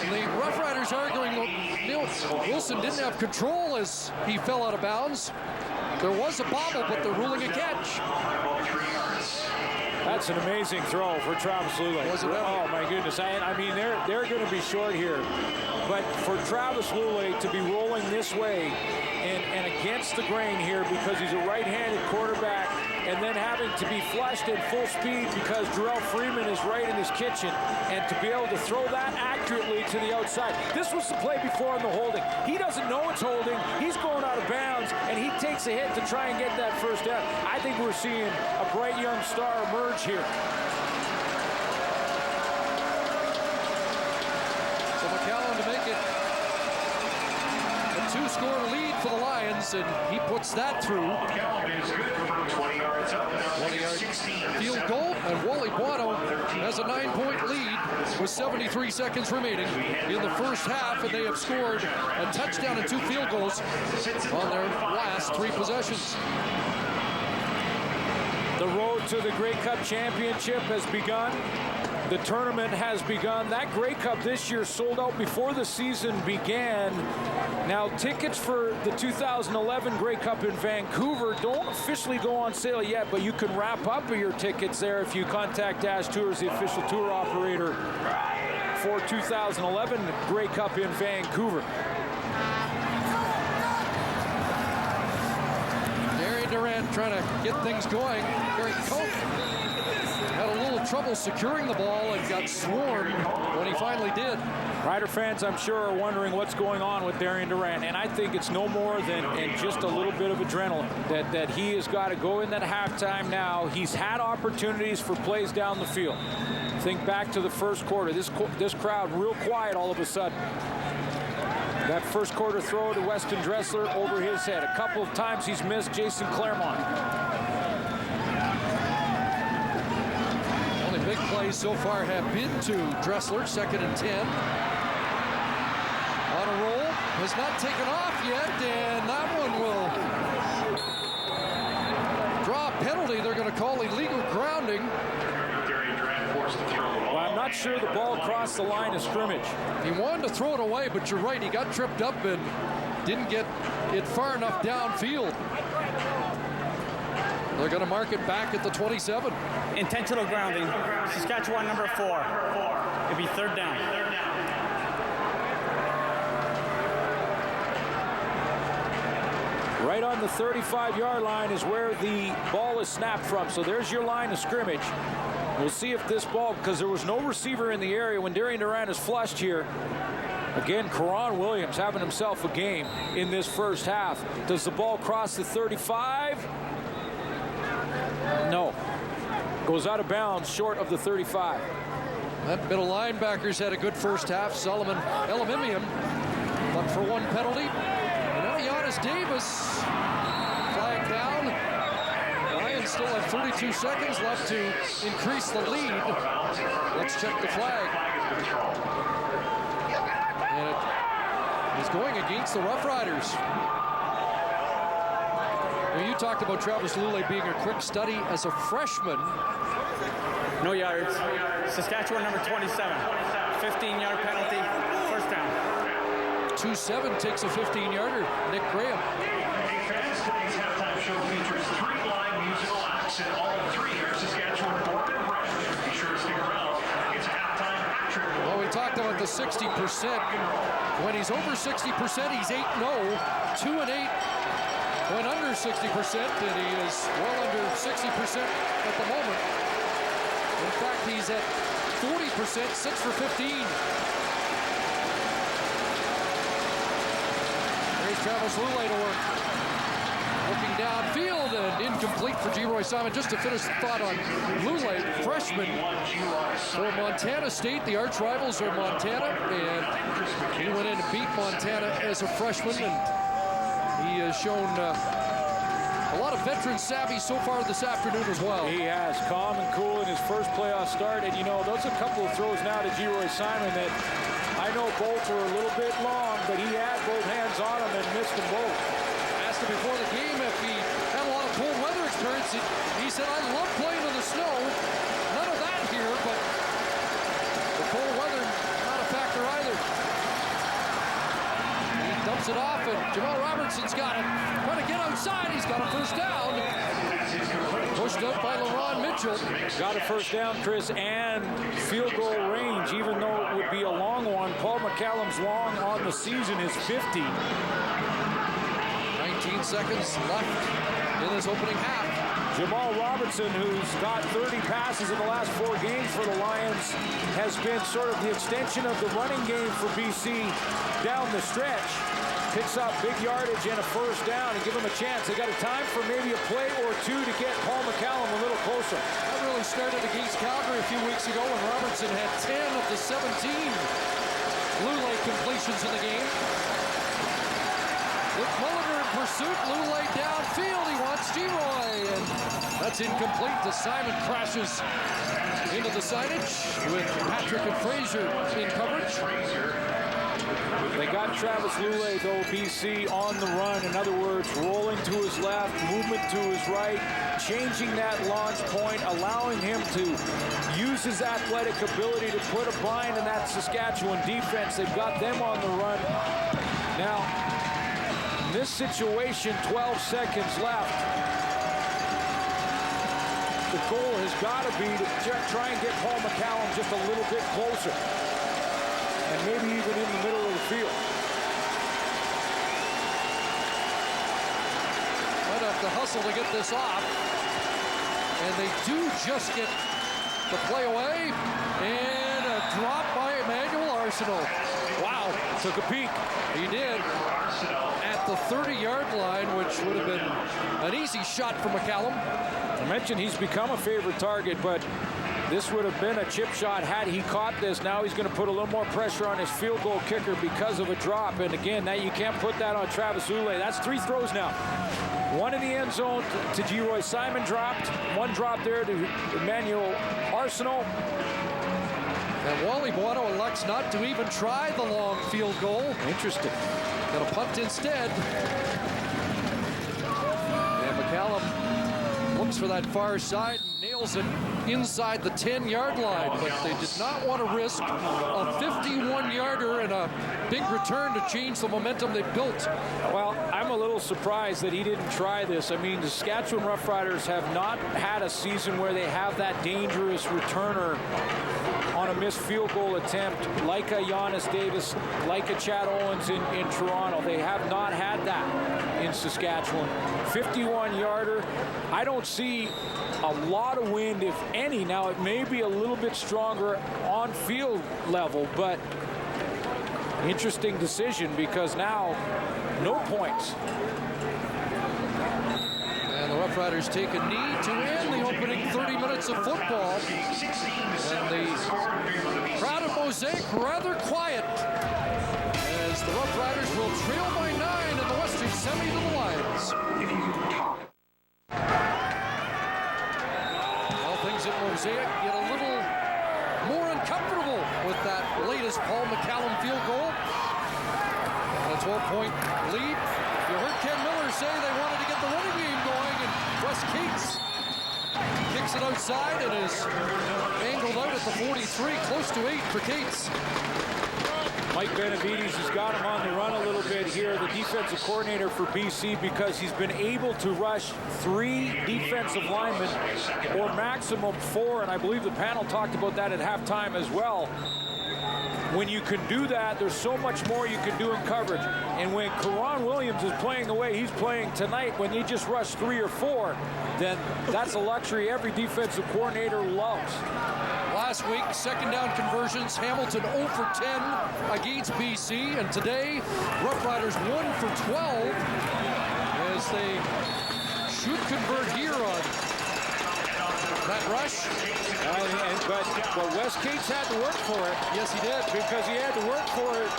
The Roughriders arguing O'Neal Wilson didn't have control as he fell out of bounds. There was a bobble, but they're ruling a catch. That's an amazing throw for Travis Lule. Oh my goodness! I mean, they're going to be short here, but for Travis Lule to be rolling this way and against the grain here because he's a right-handed quarterback, and then having to be flushed at full speed because Jarrell Freeman is right in his kitchen, and to be able to throw that accurately to the outside. This was the play before in the holding. He doesn't know it's holding. He's going out of bounds, and he takes a hit to try and get that first down. I think we're seeing a bright young star emerge here. So McCallum to make it a 2-score lead for the Lions, and he puts that through. 20-yard field goal, and Wally Buono has a 9-point lead with 73 seconds remaining in the first half, and they have scored a touchdown and 2 field goals on their last 3 possessions. The road to the Grey Cup Championship has begun. The tournament has begun. That Grey Cup this year sold out before the season began. Now, tickets for the 2011 Grey Cup in Vancouver don't officially go on sale yet, but you can wrap up your tickets there if you contact Dash Tours, the official tour operator for 2011 Grey Cup in Vancouver. Darian Durant trying to get things going. Gary Koch had a little trouble securing the ball and got swarmed when he finally did. Rider fans, I'm sure, are wondering what's going on with Darian Durant, and I think it's no more than just a little bit of adrenaline that he has got to go in that halftime now. He's had opportunities for plays down the field. Think back to the first quarter. This crowd real quiet all of a sudden. That first quarter throw to Weston Dressler over his head. A couple of times he's missed Jason Claremont. Only big plays so far have been to Dressler, 2nd and 10. On a roll, has not taken off yet, and that one will draw a penalty. They're going to call illegal grounding. Well, I'm not sure the ball crossed the line of scrimmage. He wanted to throw it away, but you're right, he got tripped up and didn't get it far enough downfield. They're going to mark it back at the 27. Intentional grounding. Saskatchewan number 4. It'll be 3rd down. Right on the 35-yard line is where the ball is snapped from. So there's your line of scrimmage. We'll see if this ball, because there was no receiver in the area when Darian Durant is flushed here. Again, Karan Williams having himself a game in this first half. Does the ball cross the 35? No. Goes out of bounds short of the 35. That middle linebackers had a good first half. Solomon Elamimian, but for one penalty. And now Giannis Davis flag down. Lions still have 32 seconds left to increase the lead. Let's check the flag. And it is going against the Roughriders. Now, you talked about Travis Lulay being a quick study as a freshman. No yards. Saskatchewan number 27. 15-yard penalty. 1st down. 2-7 takes a 15-yarder. Nick Graham. Hey fans, today's halftime show features 3 live musical acts, and all 3 are Saskatchewan born and bred. Be sure to stick around. It's a halftime hat trick. Well, we talked about the 60%. When he's over 60%, he's 8-0. 2-8 when under 60%, and he is well under 60% at the moment. In fact, he's at 40%, 6 for 15. There's Travis Lulay to work. Looking downfield and incomplete for G-Roy Simon. Just to finish the thought on Lulay, freshman for Montana State. The arch rivals are Montana, and he went in and beat Montana as a freshman, and he has shown a lot of veteran savvy so far this afternoon as well. He has, calm and cool in his first playoff start. And, you know, those are a couple of throws now to G-Roy Simon that I know both were a little bit long, but he had both hands on them and missed them both. Asked him before the game if he had a lot of cold weather experience. He said, I love playing in the snow. None of that here, but the cold weather, not a factor either. He dumps it off, and Jamal Robertson's got it. Trying to get outside. He's got a first down. Pushed up by LaRon Mitchell. Got a first down, Chris, and field goal range, even though it would be a long one. Paul McCallum's long on the season is 50. 19 seconds left in this opening half. Jamal Robertson, who's got 30 passes in the last 4 games for the Lions, has been sort of the extension of the running game for BC down the stretch. Picks up big yardage and a first down and give him a chance. They got a time for maybe a play or 2 to get Paul McCallum a little closer. That really started against Calgary a few weeks ago when Robertson had 10 of the 17 Lulay completions in the game. With Mulliger in pursuit, Lulay downfield. He wants G-Roy, and that's incomplete. The Simon crashes into the signage with Patrick and Frazier in coverage. They got Travis Lulay, though, BC on the run. In other words, rolling to his left, movement to his right, changing that launch point, allowing him to use his athletic ability to put a bind in that Saskatchewan defense. They've got them on the run. Now, in this situation, 12 seconds left. The goal has got to be to try and get Paul McCallum just a little bit closer. And maybe even in the middle of the field. Might have to hustle to get this off. And they do just get The play away, and a drop by Emmanuel Arsenault. Wow, took a peek. He did at the 30-yard line, which would have been an easy shot for McCallum. I mentioned he's become a favorite target, but this would have been a chip shot had he caught this. Now he's going to put a little more pressure on his field goal kicker because of a drop. And again, now you can't put that on Travis Ouellet. That's 3 throws now. One in the end zone to G-Roy Simon dropped. One drop there to Emmanuel Arsenault. And Wally Buono elects not to even try the long field goal. Interesting. Got a punt instead. And McCallum looks for that far side and nails it inside the 10-yard line. But they did not want to risk a 51-yarder and a big return to change the momentum they built. Well, I'm a little surprised that he didn't try this. I mean, the Saskatchewan Roughriders have not had a season where they have that dangerous returner on a missed field goal attempt like a Giannis Davis, like a Chad Owens in Toronto. They have not had that in Saskatchewan. 51-yarder. I don't see a lot of wind, if any. Now, it may be a little bit stronger on field level, but interesting decision because now no points. And the Roughriders take a knee to end the opening 30 minutes of football. And the crowd of Mosaic rather quiet as the Roughriders will trail by 9 in the Western Semi to the Lions. Well, things at Mosaic get a little more uncomfortable with that latest Paul McCallum field goal. And a 12-point lead. You heard Ken Miller say they wanted to get the running game going, and Wes Cates kicks it outside and is angled out at the 43, close to 8 for Cates. Mike Benavides has got him on the run a little bit here, the defensive coordinator for BC, because he's been able to rush 3 defensive linemen, or maximum 4, and I believe the panel talked about that at halftime as well. When you can do that, there's so much more you can do in coverage. And when Karan Williams is playing the way he's playing tonight, when you just rush 3 or 4, then that's a luxury every defensive coordinator loves. Last week, second down conversions, Hamilton 0 for 10 against BC, and today, Roughriders 1 for 12 as they should convert here on that rush. But Wes Cates had to work for it. Yes, he did. Because he had to work for it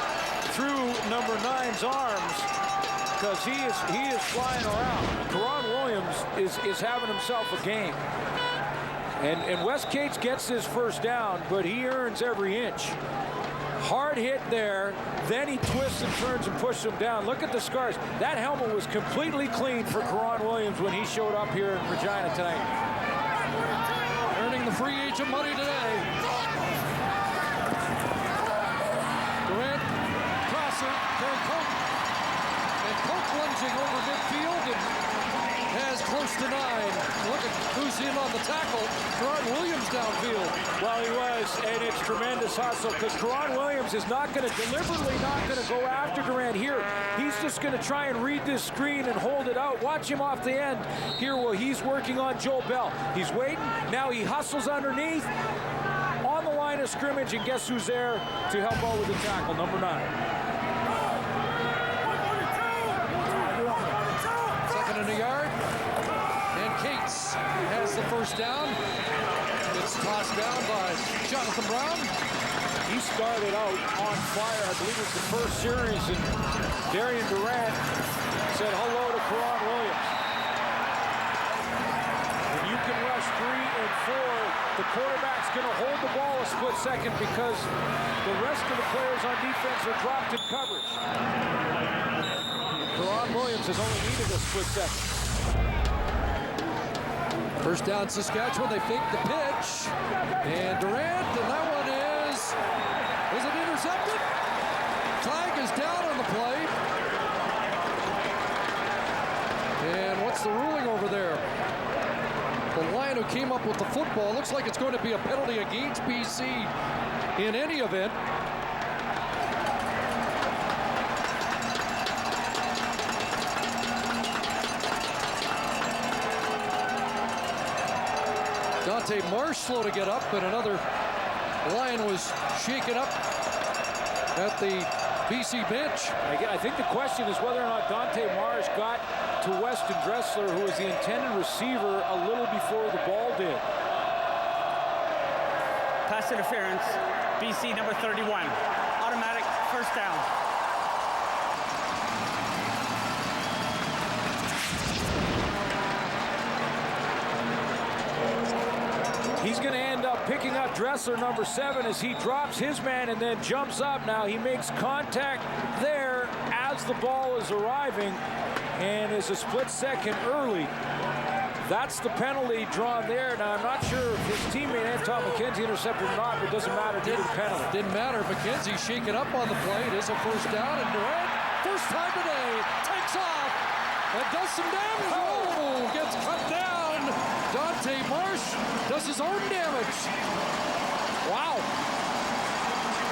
through number 9's arms, because he is flying around. Karan Williams is having himself a game. And Wes Cates gets his first down, but he earns every inch. Hard hit there, then he twists and turns and pushes him down. Look at the scars. That helmet was completely clean for Karan Williams when he showed up here in Regina tonight. Earning the free agent money today. Durant, crosser, Darren Coke. And Coke lunging over midfield and has close to 9. Look at who's in on the tackle. Karan Williams downfield. Well, he was, and it's tremendous hustle because Karan Williams is deliberately not going to go after Durant here. He's just going to try and read this screen and hold it out. Watch him off the end here while he's working on Joel Bell. He's waiting. Now he hustles underneath on the line of scrimmage, and guess who's there to help out with the tackle? Number 9. Second and a yard. And Cates has the first down. It's tossed down by Jonathan Brown. He started out on fire. I believe it was the first series, and Darian Durant said hello to Karan Williams. When you can rush 3 and 4, the quarterback's going to hold the ball a split second because the rest of the players on defense are dropped in coverage. Karan Williams has only needed a split second. First down Saskatchewan, they fake the pitch. And Durant, and that one is it intercepted? Flag is down on the play. And what's the ruling over there? The line who came up with the football, looks like it's going to be a penalty against BC in any event. Dante Marsh slow to get up, and another Lion was shaken up at the BC bench. I think the question is whether or not Dante Marsh got to Weston Dressler, who was the intended receiver, a little before the ball did. Pass interference, BC number 31. Automatic first down. He's going to end up picking up Dressler, number 7, as he drops his man and then jumps up. Now he makes contact there as the ball is arriving and is a split second early. That's the penalty drawn there. Now I'm not sure if his teammate Anton McKenzie intercepted or not, but it doesn't matter. Didn't penalty. Didn't matter. McKenzie shaken up on the play. It is a first down, and Durant, first time today, takes off and does some damage. Oh, gets cut down. Dante Marsh does his own damage. Wow.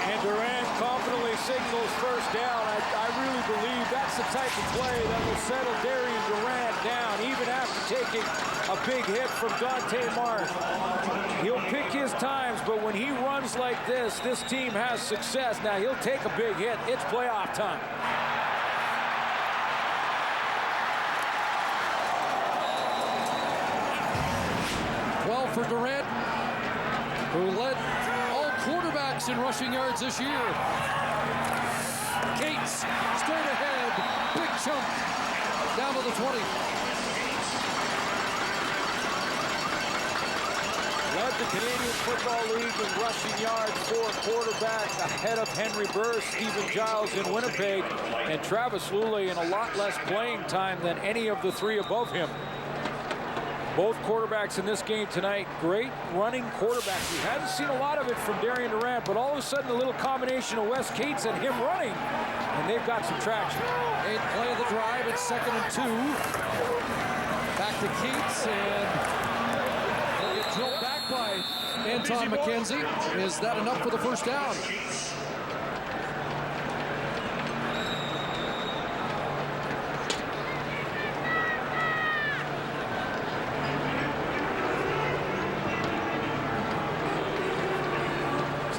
And Durant confidently signals first down. I really believe that's the type of play that will settle Darian Durant down, even after taking a big hit from Dante Marsh. He'll pick his times, but when he runs like this team has success. Now he'll take a big hit. It's playoff time. For Durant, who led all quarterbacks in rushing yards this year. Cates straight ahead, big jump down to the 20. Led the Canadian Football League in rushing yards for quarterbacks, ahead of Henry Burr, Stephen Giles in Winnipeg, and Travis Lulay in a lot less playing time than any of the three above him. Both quarterbacks in this game tonight, great running quarterbacks. We haven't seen a lot of it from Darian Durant, but all of a sudden a little combination of Wes Cates and him running, and they've got some traction. 8th play of the drive, it's 2nd and 2. Back to Cates, and he'll get drilled back by Anton McKenzie. Is that enough for the first down?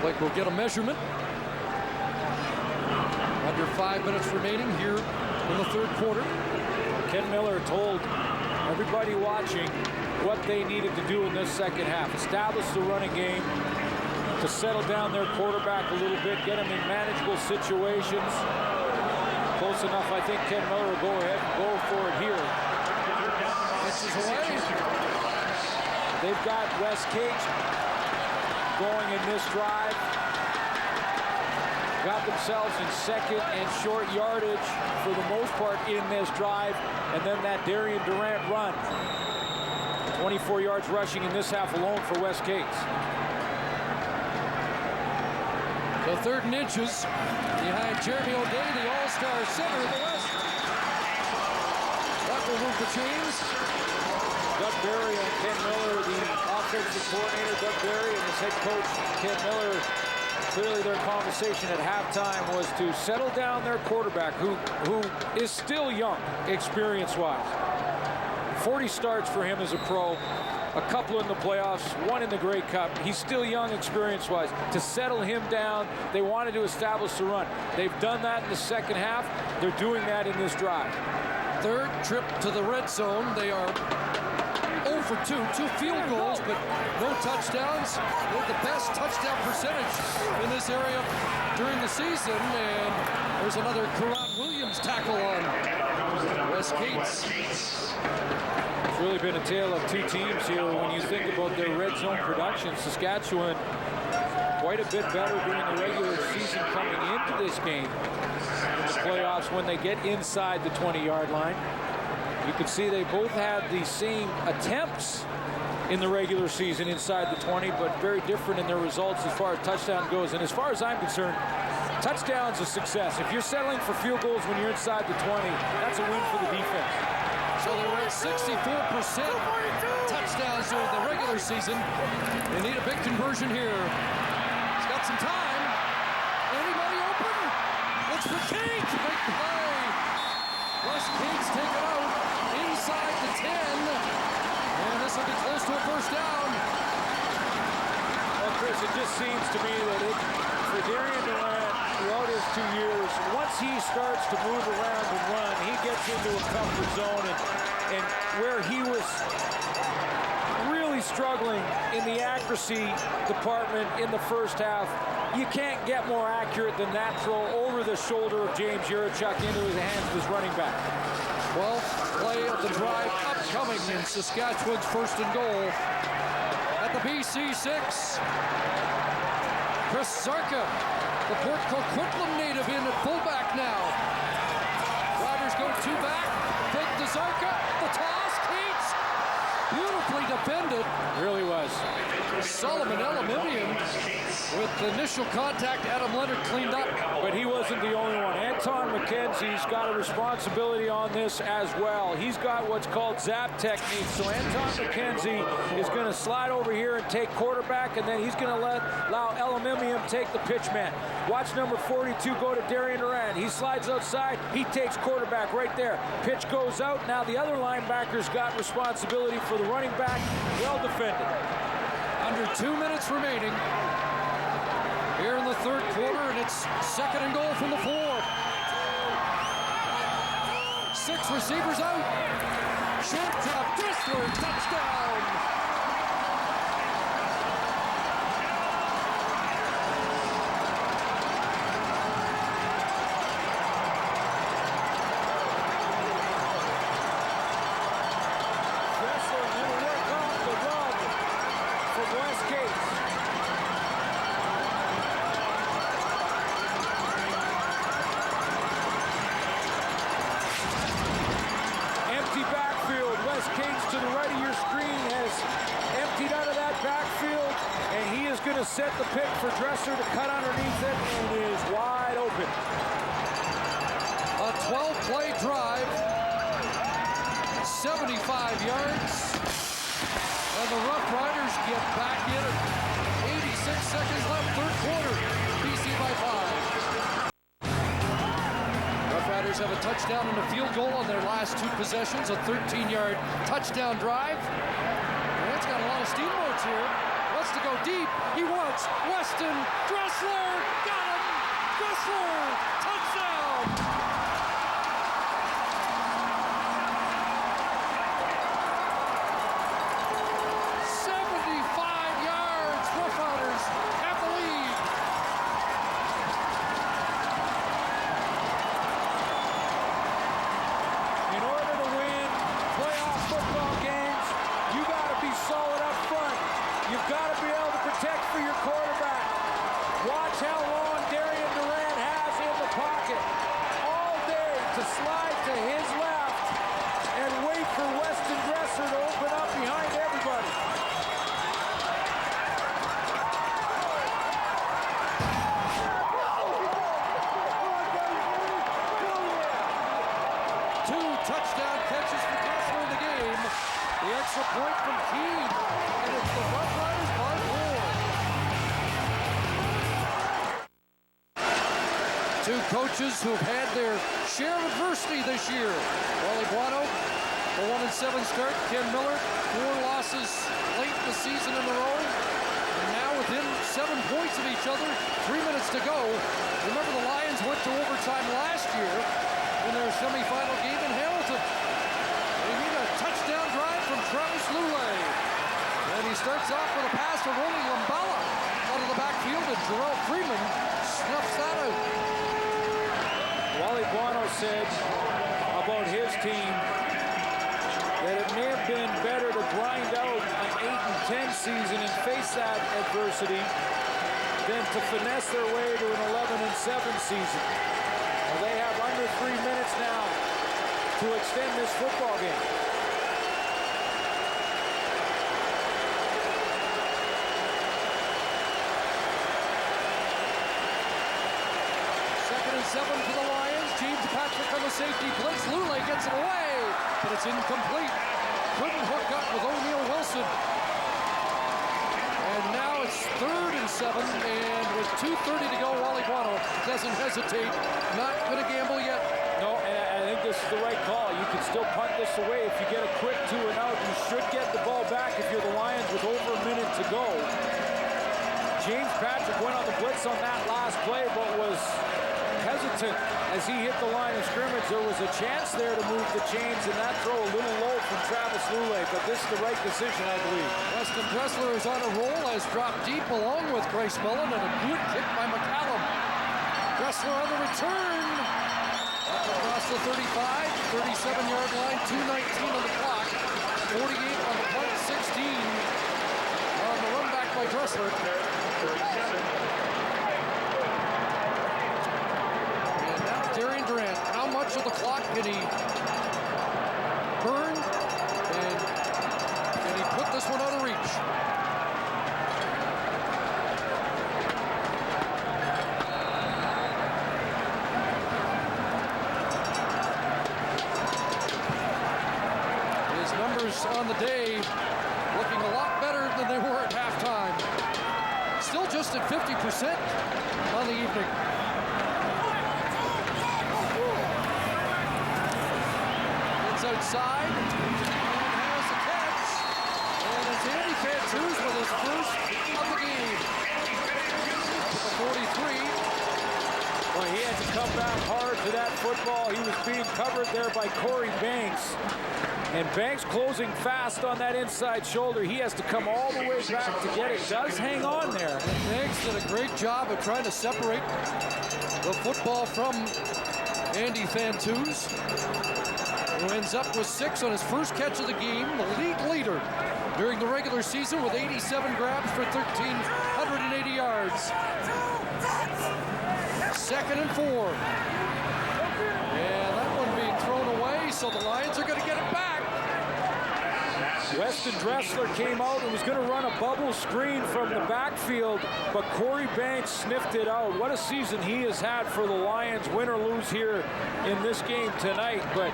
Like we'll get a measurement. Under 5 minutes remaining here in the third quarter. Ken Miller told everybody watching what they needed to do in this second half. Establish the running game, to settle down their quarterback a little bit, get him in manageable situations. Close enough, I think Ken Miller will go ahead and go for it here. Pitches away. They've got Wes Cates going in this drive. Got themselves in second and short yardage for the most part in this drive, and then that Darian Durant run. 24 yards rushing in this half alone for Wes Cates. So 3rd and inches behind Jeremy O'Day, the all-star center in the West. That will move the chains. Doug Barry and Ken Miller, the offensive coordinator, Doug Barry, and his head coach, Ken Miller, clearly their conversation at halftime was to settle down their quarterback, who is still young, experience-wise. 40 starts for him as a pro, a couple in the playoffs, 1 in the Grey Cup. He's still young, experience-wise. To settle him down, they wanted to establish the run. They've done that in the second half. They're doing that in this drive. 3rd trip to the red zone. They are 0 for 2 field goals, but no touchdowns. They're the best touchdown percentage in this area during the season. And there's another Karan Williams tackle on Wes Cates. It's really been a tale of two teams here when you think about their red zone production. Saskatchewan quite a bit better during the regular season coming into this game. In the playoffs, when they get inside the 20-yard line, you can see they both had the same attempts in the regular season inside the 20, but very different in their results as far as touchdown goes. And as far as I'm concerned, touchdown's a success. If you're settling for field goals when you're inside the 20, that's a win for the defense. So they're at 64% touchdowns during the regular season. They need a big conversion here. He's got some time. Anybody open? It's for Cates. Big play. Wes Cates taken out inside the 10. And this will be close to a first down. Chris, it just seems to me that for Darian Durant, throughout his 2 years, once he starts to move around and run, he gets into a comfort zone, and where he was really struggling in the accuracy department in the first half, you can't get more accurate than that throw over the shoulder of James Jurachuk into his hands of his running back. 12th play of the drive upcoming in Saskatchewan's first and goal at the BC 6. Chris Zarka, the Port Coquitlam native, in at fullback now. Riders go 2 back, fake to Zarka, the toss, Cates, beautifully defended. Really was. Solomon Elamimian with the initial contact. Adam Leonard cleaned up. But he wasn't the only one. Anton McKenzie's got a responsibility on this as well. He's got what's called zap technique. So Anton McKenzie is going to slide over here and take quarterback, and then he's going to allow Elamimian take the pitch man. Watch number 42 go to Darian Durant. He slides outside. He takes quarterback right there. Pitch goes out. Now the other linebacker's got responsibility for the running back. Well defended. Under 2 minutes remaining here in the third quarter, and it's second and goal from the 4. 6 receivers out. Short drop, Dressler, touchdown. Dressler will work off the run for West Cates. Empty backfield. West Cates to the right of your screen has emptied out of that backfield, and he is going to set the pick for Dressler to cut underneath it, and it is wide open. A 12-play drive, 75 yards, and the Roughriders get back in at 86 seconds left, third quarter. BC by 5. Roughriders have a touchdown and a field goal on their last 2 possessions, a 13-yard touchdown drive. Durant's got a lot of steamboats here. Wants to go deep. He wants Weston. Dressler got him. Dressler, touchdown. Touchdown catches for Dressler in the game. The extra point from Keene, and it's the Roughriders by 4. 2 coaches who've had their share of adversity this year. Wally Buono, a 1-7 start. Ken Miller, 4 losses late in the season in a row. And now within 7 points of each other, 3 minutes to go. Remember, the Lions went to overtime last year in their semifinal game in Hamilton. They need a touchdown drive from Travis Lulay. And he starts off with a pass to Ronnie Lambala out of the backfield, and Jarrell Freeman snuffs that out. Wally Buono said about his team that it may have been better to grind out an 8-10 season and face that adversity than to finesse their way to an 11-7 season. Well, they have under 3 minutes now to extend this football game. Second and 7 for the Lions. James Patrick on the safety blitz. Lulay gets it away, but it's incomplete. Couldn't hook up with O'Neal Wilson. And now it's 3rd and 7, and with 2:30 to go, Wally Buono doesn't hesitate. Not gonna gamble yet. No, and I think this is the right call. You can still punt this away if you get a quick 2 and out. You should get the ball back if you're the Lions with over a minute to go. James Patrick went on the blitz on that last play, but was hesitant as he hit the line of scrimmage. There was a chance there to move the chains, and that throw a little low from Travis Lulay, but this is the right decision, I believe. Weston Dressler is on a roll, has dropped deep along with Grace Mullen, and a good kick by McCallum. Dressler on the return. Up across the 35, 37-yard line, 2:19 on the clock, 48 on the punt, 16 on the run back by Dressler. And now Darian Durant, how much of the clock can he burn? And can he put this one out of reach? On the day, looking a lot better than they were at halftime. Still just at 50% on the evening. It's outside and has the catch. And it's Andy Fantuz with his first of the game. Up to the 43. Well, he had to come back hard to that football. He was being covered there by Corey Banks. And Banks closing fast on that inside shoulder. He has to come all the way back to get it. Does hang on there. And Banks did a great job of trying to separate the football from Andy Fantuz, who ends up with 6 on his first catch of the game, the league leader during the regular season with 87 grabs for 1,380 yards. 2nd and 4. And that one being thrown away, so the Lions are going to get it back. Weston Dressler came out and was going to run a bubble screen from the backfield, but Corey Banks sniffed it out. What a season he has had for the Lions, win or lose here in this game tonight. But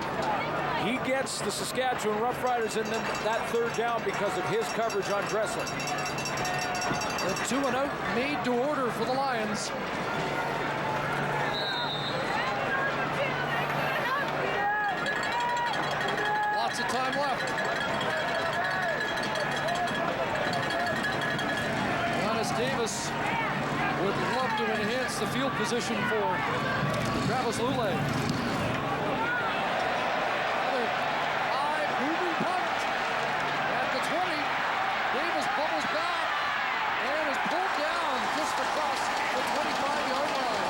he gets the Saskatchewan Roughriders and then that 3rd down because of his coverage on Dressler. The 2-and-out made to order for the Lions. Lots of time left. Davis would love to enhance the field position for Travis Lulay. Another high moving punt at the 20. Davis bubbles back and is pulled down just across the 25-yard line.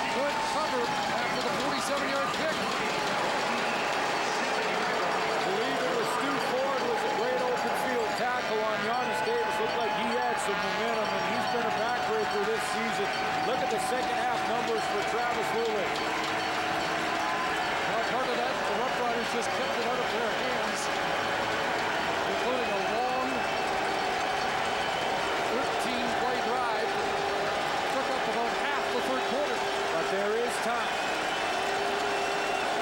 Good cover after the 47-yard kick. I believe it was Stu Ford was a great open field tackle on Giannis Davis. Looked like he had some momentum, and he's been a backbreaker this season. Look at the second half numbers for Travis Lulay. Well, part of that, the Roughriders just kept it out of their hands, including a long 13-play drive that took up about half the 3rd quarter. But there is time.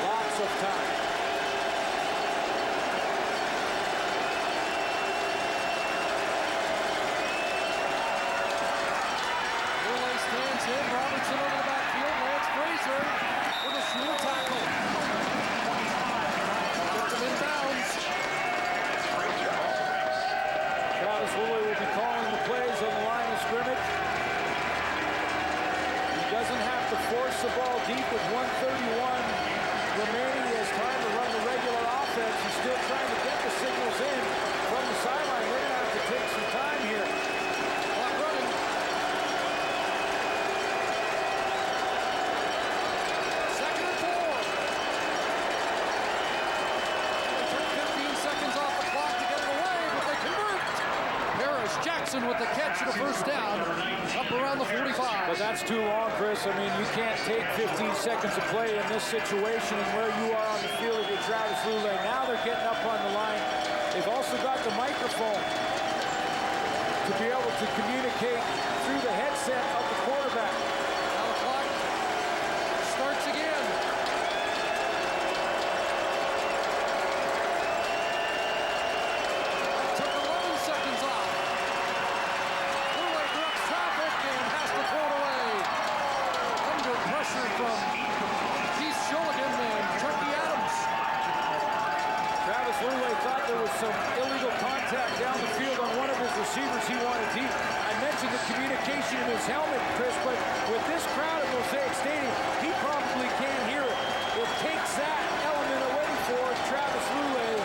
Lots of time. Robertson over the backfield. Lance Fraser with a sure tackle. Took him in bounds. Travis Lulay will be calling the plays on the line of scrimmage. He doesn't have to force the ball deep with 1:31 remaining. He has time to run the regular offense. He's still trying to get the signals in from the sideline. They're going to have to take some time here. Clock running. With the catch and a first down up around the 45. But that's too long, Chris. I mean, you can't take 15 seconds of play in this situation and where you are on the field with Travis Lulay. Now they're getting up on the line. They've also got the microphone to be able to communicate through the headset of the quarterback. Now the clock starts again. Took 11 seconds off. Pressure from Keith Shulligan and Chucky Adams. Travis Lulay thought there was some illegal contact down the field on one of his receivers he wanted deep. I mentioned the communication his helmet, Chris, but with this crowd at Mosaic Stadium, he probably can't hear it. It takes that element away for Travis Lulay,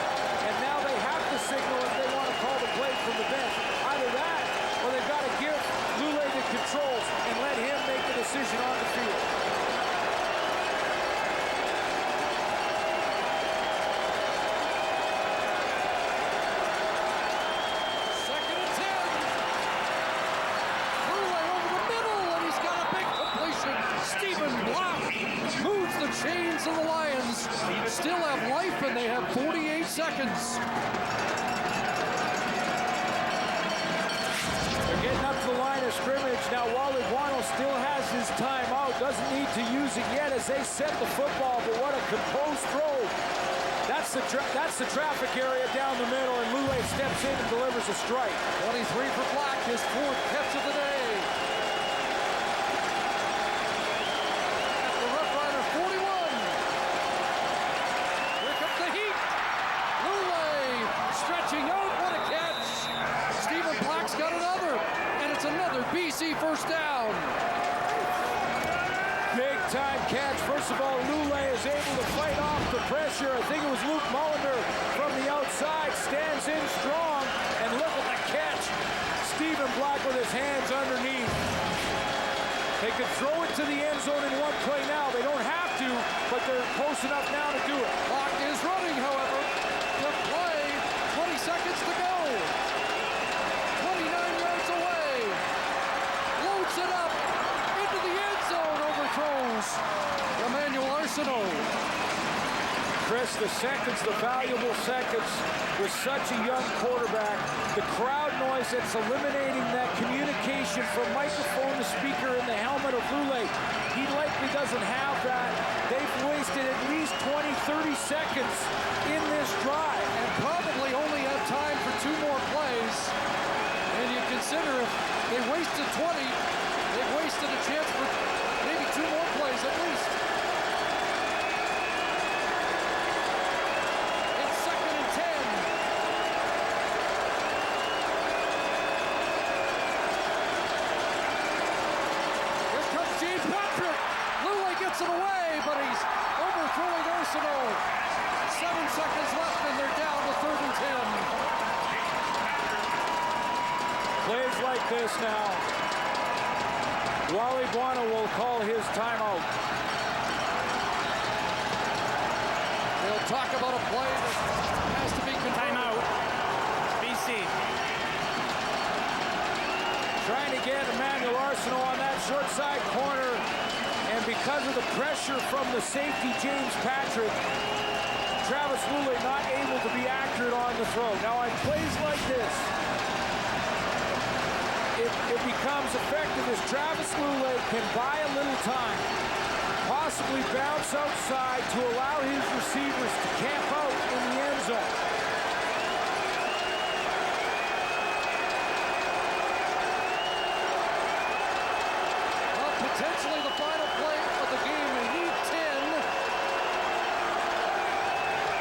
and now they have to signal if they want to call the play from the bench. Either that, or they've got to give Lulay the controls and let him make the decision on the field. Chains of the Lions still have life, and they have 48 seconds. They're getting up to the line of scrimmage. Now, Wally Guano still has his timeout. Doesn't need to use it yet as they set the football, but what a composed throw. That's the traffic area down the middle, and Lulay steps in and delivers a strike. 23 for Black, his 4th catch of the day. BC first down. Big time catch. First of all, Lulay is able to fight off the pressure. I think it was Luke Mullender from the outside. Stands in strong, and look at the catch. Stephen Black with his hands underneath. They could throw it to the end zone in one play now. They don't have to, but they're close enough now to do it. Clock is running, however. The play, 20 seconds to go. 29 yards away. Loads it up into the end zone, overthrows Emmanuel Arsenault. Chris, the seconds, the valuable seconds with such a young quarterback. The crowd noise that's eliminating that communication from microphone to speaker in the helmet of Lulay. He likely doesn't have that. They've wasted at least 20, 30 seconds in this drive. And probably only have time for 2 more plays. And you consider if they wasted 20, they've wasted a chance for maybe 2 more plays at least. It's 2nd and 10. Here comes James Patrick. Lulay gets it away, but he's overthrowing Arsenault. 7 seconds left, and they're down to 3rd and 10. Plays like this now. Wally Guano will call his timeout. They'll talk about a play that has to be timeout. BC. Trying to get Emmanuel Arsenault on that short side corner. And because of the pressure from the safety, James Patrick, Travis Lulay not able to be accurate on the throw. Now on plays like this, it becomes effective as Travis Lulay can buy a little time, possibly bounce outside to allow his receivers to camp out in the end zone. Well, potentially the final play of the game. They need 10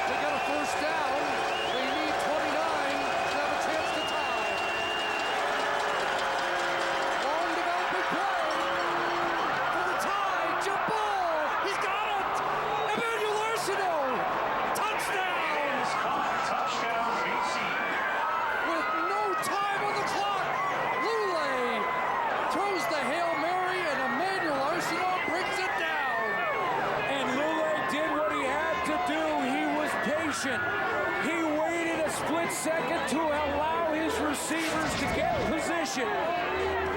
to get a first down. They need 29 to have a chance to tie. Long developing play for the tie. Jump ball. He's got it. Emmanuel Arsenault. Touchdown. Touchdown, BC. With no time on the clock, Lulay throws the Hail Mary, and Emmanuel Arsenault brings it down. And Lulay did what he had to do. He was patient. He waited a split second to allow his receivers to get position.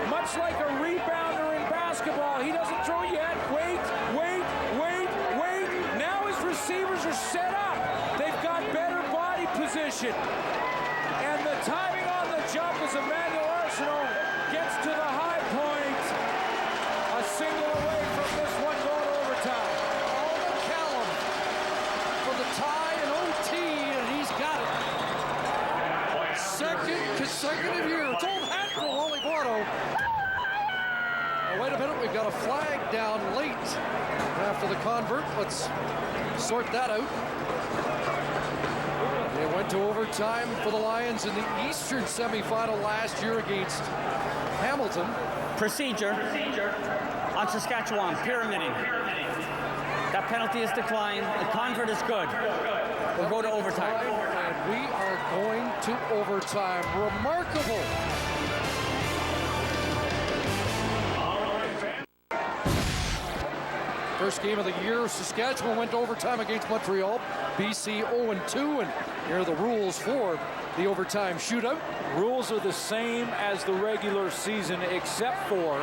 Much like a rebounder in basketball, he doesn't throw yet. Wait, wait, wait, wait. Now his receivers are set up. They've got better body position. And the timing on the jump as Emmanuel Arsenault gets to the high point. A single away from this one going to overtime. Alden Callum for the tie and OT, and he's got it. 2nd consecutive year. It's old hat for Wally Guano. Oh, wait a minute, we've got a flag down late after the convert. Let's sort that out. It went to overtime for the Lions in the Eastern semifinal last year against Hamilton. Procedure on Saskatchewan, pyramiding. That penalty is declined. The convert is good. We'll go to overtime. And we are going to overtime. Remarkable. First game of the year, Saskatchewan went to overtime against Montreal. BC 0-2, and here are the rules for the overtime shootout. Rules are the same as the regular season, except for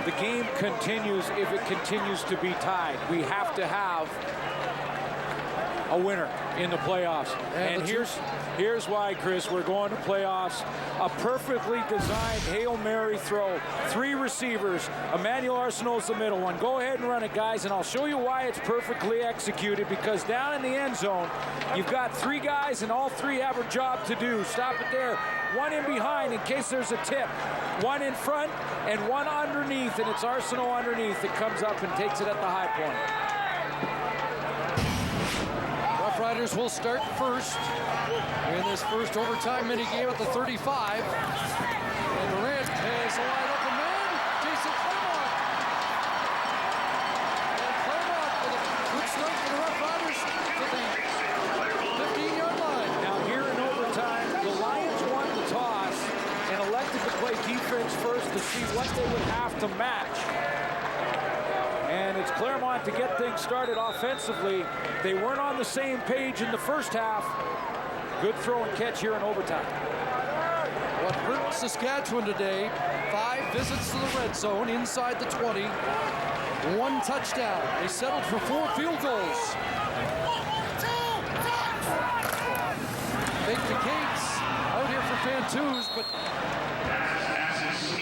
the game continues if it continues to be tied. We have to have a winner in the playoffs. And here's why, Chris, we're going to playoffs. A perfectly designed Hail Mary throw. 3 receivers. Emmanuel Arsenault's the middle one. Go ahead and run it, guys, and I'll show you why it's perfectly executed, because down in the end zone, you've got 3 guys, and all 3 have a job to do. Stop it there. 1 in behind in case there's a tip. 1 in front and 1 underneath, and it's Arsenault underneath that comes up and takes it at the high point. Roughriders will start first in this first overtime mini game at the 35. And Durant has a wide open man, Jason Claremont. And Claremont with a good start for the Roughriders to the 15-yard line. Now here in overtime, the Lions won the toss and elected to play defense first to see what they would have to match. And it's Claremont to get things started offensively. They weren't on the same page in the first half. Good throw and catch here in overtime. What hurt Saskatchewan today, 5 visits to the red zone inside the 20, 1 touchdown. They settled for 4 field goals. Fake to Cates, out here for Fantuz, but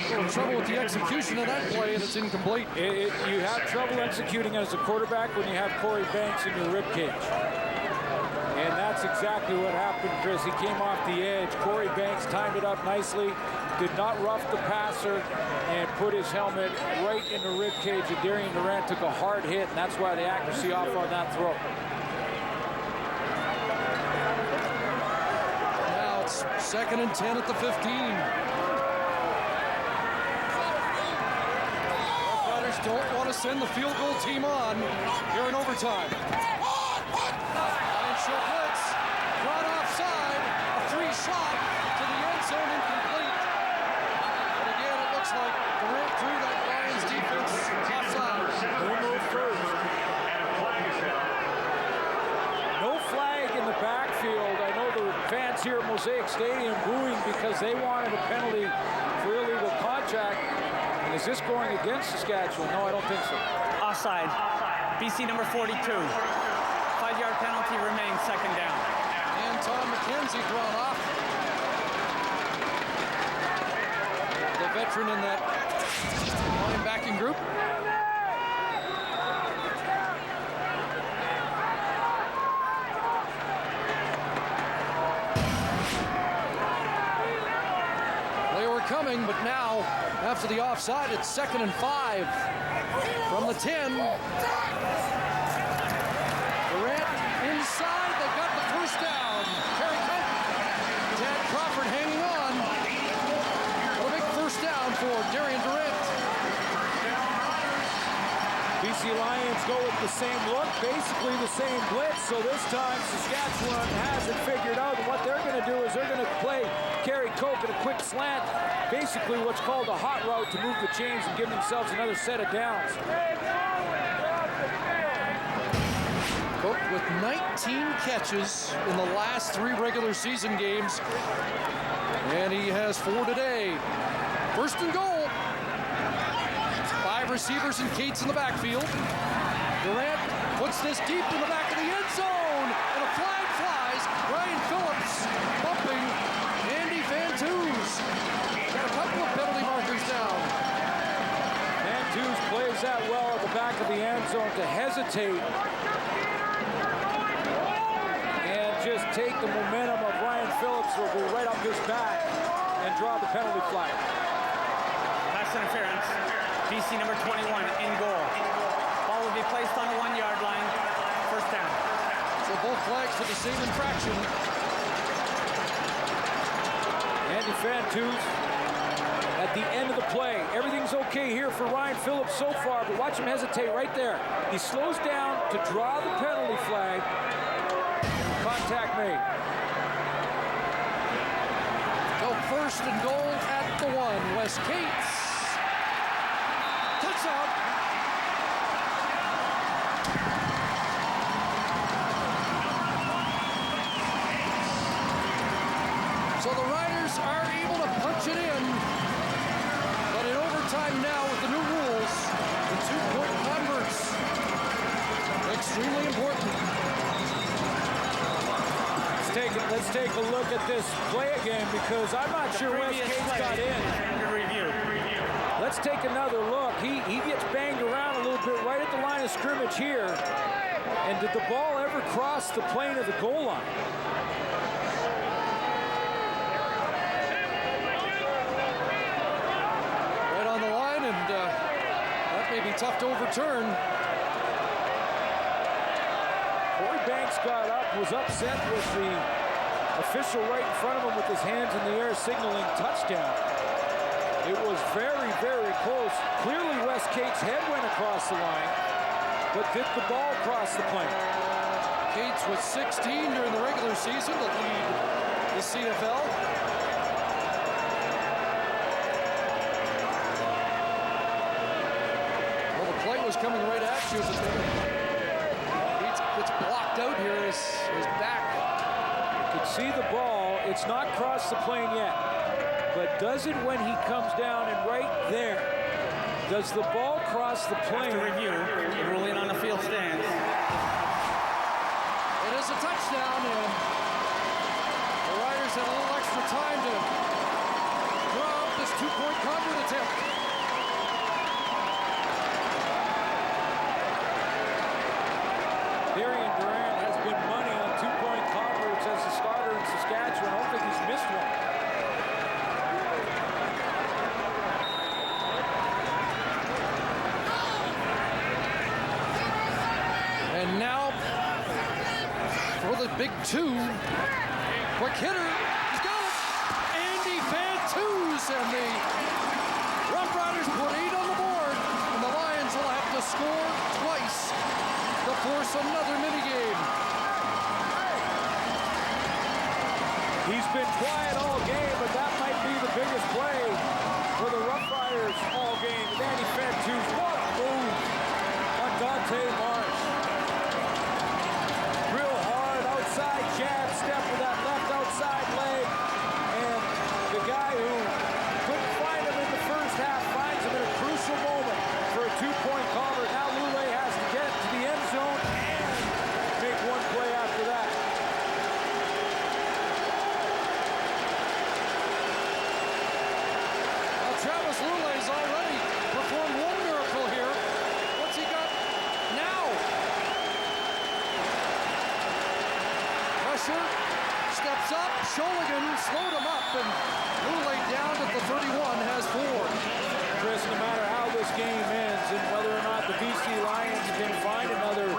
a little trouble with the execution of that play, and it's incomplete. You have trouble executing as a quarterback when you have Corey Banks in your ribcage. And that's exactly what happened, Chris. He came off the edge. Corey Banks timed it up nicely, did not rough the passer, and put his helmet right in the ribcage. And Darian Durant took a hard hit, and that's why the accuracy off on that throw. Now it's 2nd and 10 at the 15. Don't want to send the field goal team on here in overtime. Lions show blitz, brought offside, a free shot to the end zone, incomplete. But again, it looks like Durant threw that Lions defense offside. No flag in the backfield. I know the fans here at Mosaic Stadium booing because they wanted a penalty for illegal contact. Is this going against Saskatchewan? No, I don't think so. Offside. BC number 42. 5-yard penalty remains, 2nd down. Anton McKenzie drawn off. The veteran in that linebacking group. They were coming, but now, after the offside, it's 2nd and 5 from the 10. Durant inside, they got the first down. Terry Cope, Tad Crawford hanging on. What a big first down for Darian Durant. BC Lions go with the same look, basically the same blitz. So this time Saskatchewan has it figured out. And what they're going to do is they're going to play Kerry Cope at a quick slant. Basically what's called a hot route to move the chains and give themselves another set of downs. Cope with 19 catches in the last 3 regular season games. And he has 4 today. 1st and goal. 5 receivers and Cates in the backfield. Durant puts this deep in the back of the end zone. And a flag flies. Ryan Phillips bumping Andy Fantuz. Got a couple of penalty markers down. Fantuz plays that well at the back of the end zone to hesitate and just take the momentum of Ryan Phillips, will go right up his back and draw the penalty flag. Pass interference. BC number 21 in goal. Ball will be placed on the 1-yard line. 1st down. So both flags for the same infraction. Andy Fantuz at the end of the play. Everything's okay here for Ryan Phillips so far, but watch him hesitate right there. He slows down to draw the penalty flag. Contact made. Go first and goal at the 1. Wes Cates. Touchdown. So the Riders are able to punch it in. But in overtime now with the new rules, the 2-point converts. Extremely important. Let's take a look at this play again because I'm not sure Wes Cates got in. Let's take another look. He gets banged around a little bit right at the line of scrimmage here. And did the ball ever cross the plane of the goal line? Right on the line, and that may be tough to overturn. Corey Banks got up, was upset with the official right in front of him with his hands in the air signaling touchdown. It was very, very close. Clearly Wes Cates' head went across the line, but did the ball cross the plane? Cates was 16 during the regular season to lead the CFL. Well, the play was coming right at you, but Cates gets blocked out here. His back. You can see the ball. It's not crossed the plane yet, but does it when he comes down and right there? Does the ball cross the plane? After review, the ruling on the field stands. It is a touchdown, and the Riders had a little extra time to draw up this 2-point convert attempt. Darian Durant has been money on 2-point converts as a starter in Saskatchewan. I don't think he's missed one. And now for the big 2. Quick hitter. He's got it. Andy Fantus, and the Roughriders put 8 on the board. And the Lions will have to score twice to force another minigame. He's been quiet all game, but that might be the biggest play for the Roughriders all game. Andy Fantus, what a move on Dante Marsh. Real hard outside jab step with that left outside leg. And the guy who couldn't find him in the first half finds him in a crucial moment for a 2-point convert. Now Lule has to get to the end zone and make one play after that. Well, Travis Lule's already performed one miracle here. What's he got now? Pressure, steps up, Sholigan slowed him up, and Lule down at the 31 has 4. Chris, no matter how this game ends and whether or not the BC Lions can find another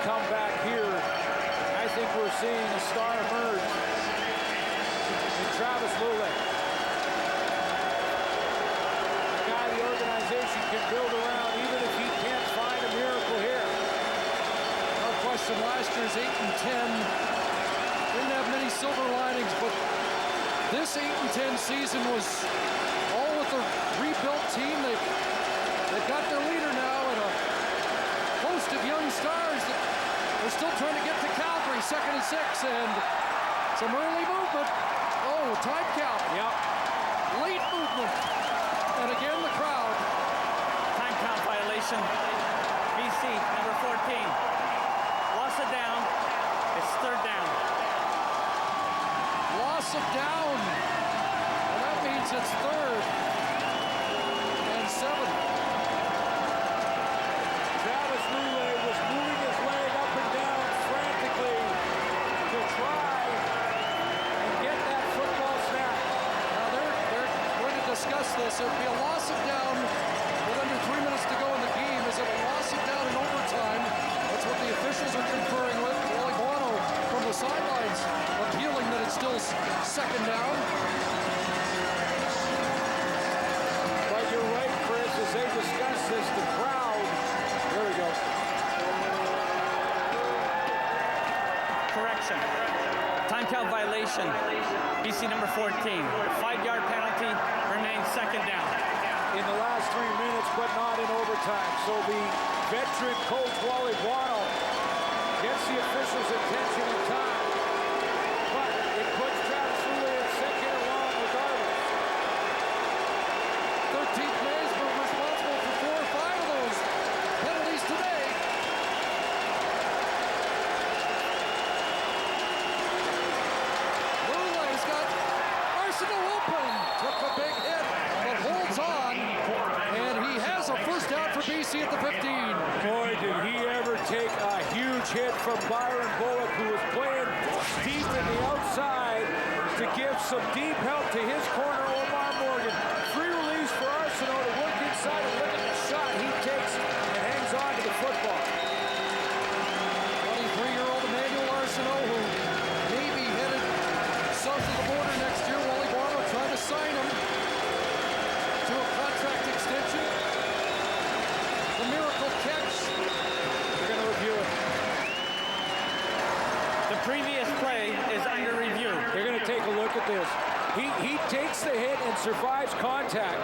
comeback here, I think we're seeing a star emerge in Travis Lule. A guy the organization can build around even if he can't find a miracle here. No question, last year's 8 and 10 didn't have many silver linings, but this 8 and 10 season was all with the rebuilt team. They've got their leader now and a host of young stars that are still trying to get to Calgary. 2nd and 6, and some early movement. Oh, time count. Yep. Late movement. And again, the crowd. Time count violation. BC, number 14. Loss of down. It's 3rd down. Loss of down. And that means it's 3rd and 7. Travis Lule was moving his leg up and down frantically to try and get that football snap. Now they're going to discuss this. It would be a loss of down with under 3 minutes to go in the game. Is it a loss of down in overtime? That's what the officials are conferring with. Wally Bono from the sidelines appealing that it's still 2nd down. correction. Time count violation. BC number 14. 5-yard penalty. Remains second down. In the last 3 minutes, but not in overtime. So the veteran coach, Wally Waddle, gets the officials' attention in time. But it puts Travis Roulet at second and long regardless. 13th Maysburg responsible for 4 or 5 of those penalties today. Roulet's got Arsenault open. Took a big hit, but holds on. And he has a first down for BC at the 15. Boy, did he ever take a huge hit from Byron Bullock, who was playing deep in the outside to give some deep help to his corner, Omar Morgan. Free release for Arsenault to work inside and look at the shot he takes and hangs on to the football. 23-year-old Emmanuel Arsenault, who may be headed south of the border next year. Wally Waddle trying to sign him to a contract extension. The miracle catch. They're going to review it. The previous play is under review. They're going to take a look at this. He takes the hit and survives contact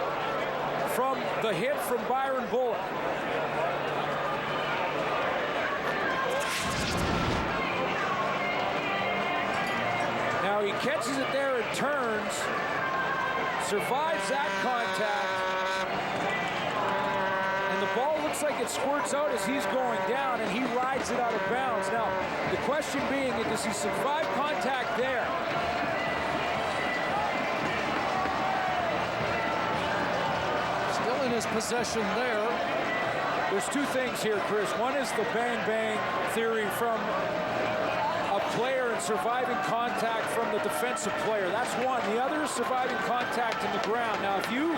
from the hit from Byron Bullock. Now he catches it there and turns, survives that contact, and the ball looks like it squirts out as he's going down, and he rides it out of bounds. Now, the question being, does he survive contact there? Still in his possession there. There's two things here, Chris. One is the bang-bang theory from a player and surviving contact from the defensive player. That's one. The other is surviving contact in the ground. Now, if you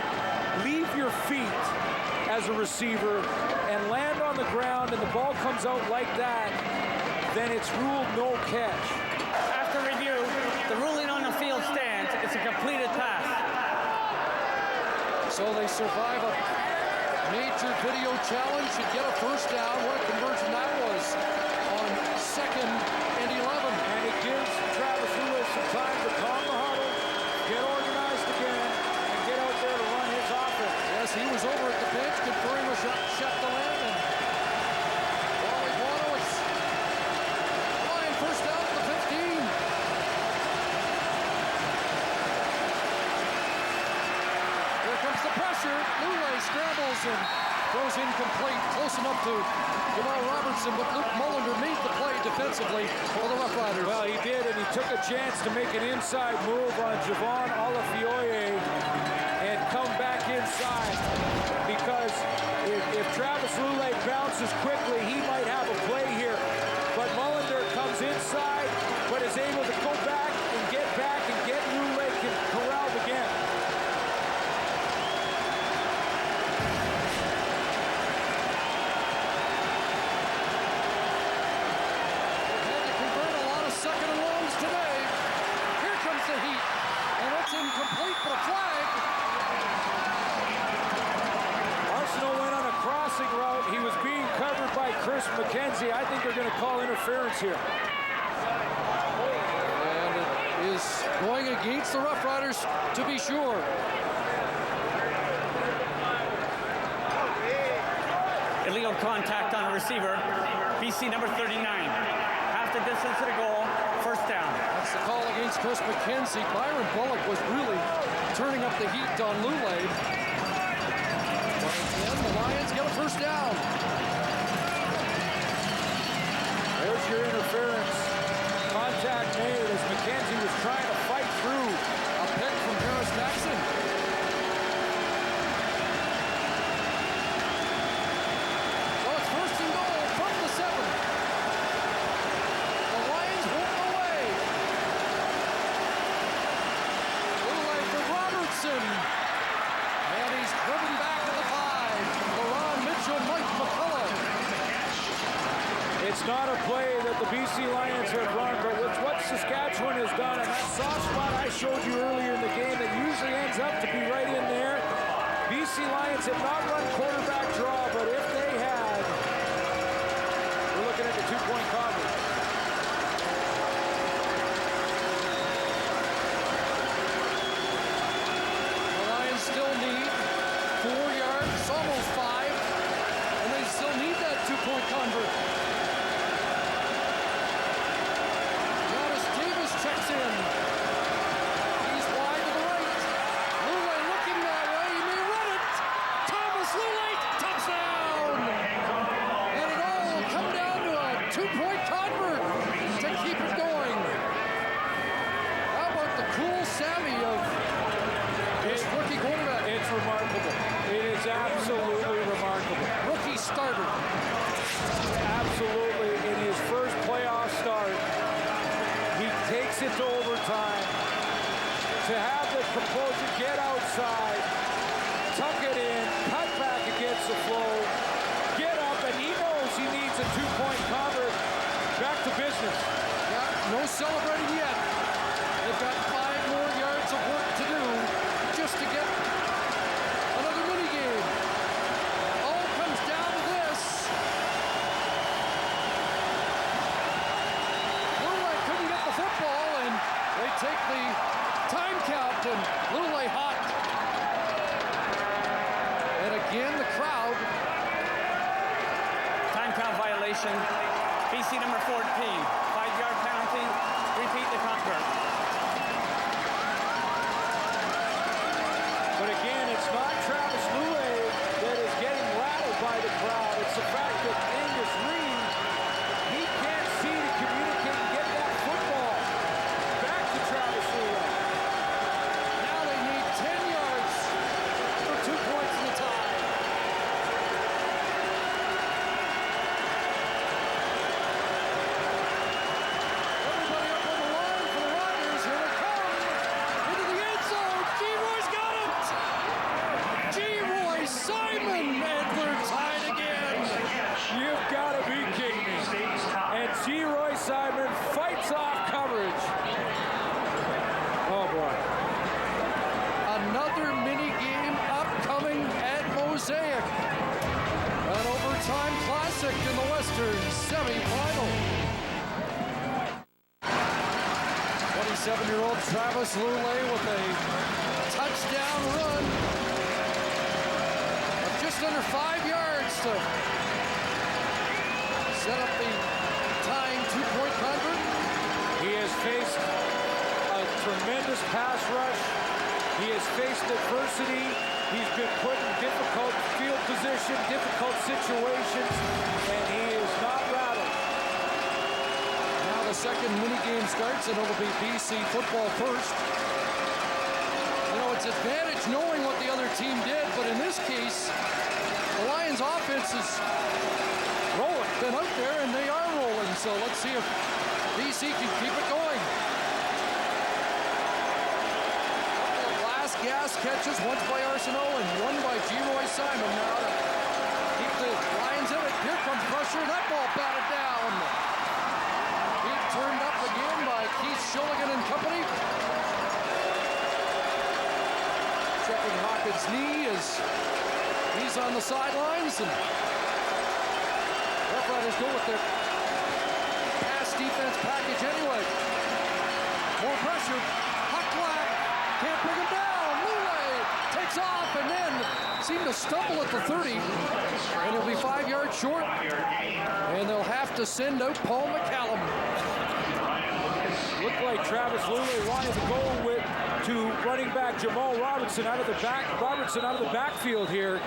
leave your feet as a receiver and land on the ground and the ball comes out like that, then it's ruled no catch. After review, the ruling on the field stands. It's a completed pass. So they survive a major video challenge and get a first down. What a conversion that was on 2nd and 11. And it gives Travis Roulet some time to calm the huddle, get organized again, and get out there to run his offense. Yes, he was over at the bench conferring with Shep DeLand. And Wally Waddle is flying first down at the 15. Here comes the pressure. Roulet scrambles and throws incomplete. Close enough to Jamal Robertson, but Luke Mullender made the play defensively for the Roughriders. Well, he did, and he took a chance to make an inside move on Javon Olafioye and come back inside, because if Travis Roulet bounces quickly, he might have a play here. But Mullender comes inside, but is able to go back and get Roulet corralled again. Incomplete, but a flag. Arsenault went on a crossing route. He was being covered by Chris McKenzie. I think they're going to call interference here. And it is going against the Roughriders, to be sure. Illegal contact on a receiver. BC number 39. Half the distance to the goal. First down. That's the call against Chris McKenzie. Byron Bullock was really turning up the heat on Roulet. But again, the Lions get a first down. There's your interference. Contact made as McKenzie was trying to fight through. A pick from Harris Jackson. So it's first and goal from the 7. The Lions won't away. Roulet for Robertson. And he's driven back to the 5. LaRon Mitchell, Mike McCullough. It's not a play that the BC Lions have run, but with what Saskatchewan has done, and that soft spot I showed you earlier in the game that usually ends up to be right in there. BC Lions have not run quarterback draw, but if they had, we're looking at the 2-point conversion. two-point convert. Travis Davis checks in. He's wide to the right. Lule looking that way. He may run it. Thomas Lule, touchdown! And it all will come down to a two-point convert to keep it going. How about the cool savvy of this rookie quarterback? It's remarkable. It is absolutely remarkable. Rookie starter. Absolutely. In his first playoff start, he takes it to overtime. To have the composure get outside, tuck it in, cut back against the flow, get up, and he knows he needs a two-point convert. Back to business. Yeah, no celebrating yet. They've got 5 more yards of work to do just to get another mini game. All comes down to this. Lule couldn't get the football, and they take the time count, and Lule hot. And again, the crowd. Time count violation. BC number 14. 5-yard penalty. Repeat the convert. But again, it's not Travis Lule that is getting rattled by the crowd. It's the fact that Angus Reid, he can't see to communicate and get that football back to Travis Lule. Now they need 10 yards for 2 points in the tie. Everybody up on the line for the Riders. Here they come. Into the end zone. G-Roy's got it. G-Roy Simon, and we're tied again. You've got to be kidding me. And G-Roy Simon fights off coverage. Oh, boy. Another mini game upcoming at Mosaic. An overtime classic in the Western semifinal. 27-year-old Travis Lule with a touchdown run of just under 5 yards to set up the tying two-point convert. He has faced a tremendous pass rush. He has faced adversity. He's been put in difficult field position, difficult situations, and he is not rattled. Now the second mini game starts, and it'll be BC football first. You know, it's advantage knowing what the other team did, but in this case, the Lions' offense is rolling. Been out there, and they are rolling. So let's see if BC can keep it going. Last gas catches, once by Arsenault and one by G-Roy Simon now to keep the Lions in it. Here comes pressure, that ball batted down. He turned up again by Keith Shulligan and company. Checking Hawkins' knee as he's on the sidelines, and Roughriders go with their pass defense package anyway. More pressure. Huck Black can't bring him down. Lule takes off and then seemed to stumble at the 30. And he'll be 5 yards short. And they'll have to send out Paul McCallum. Looked like Travis Lule wanted to go to running back Jamal Robertson out of the backfield here,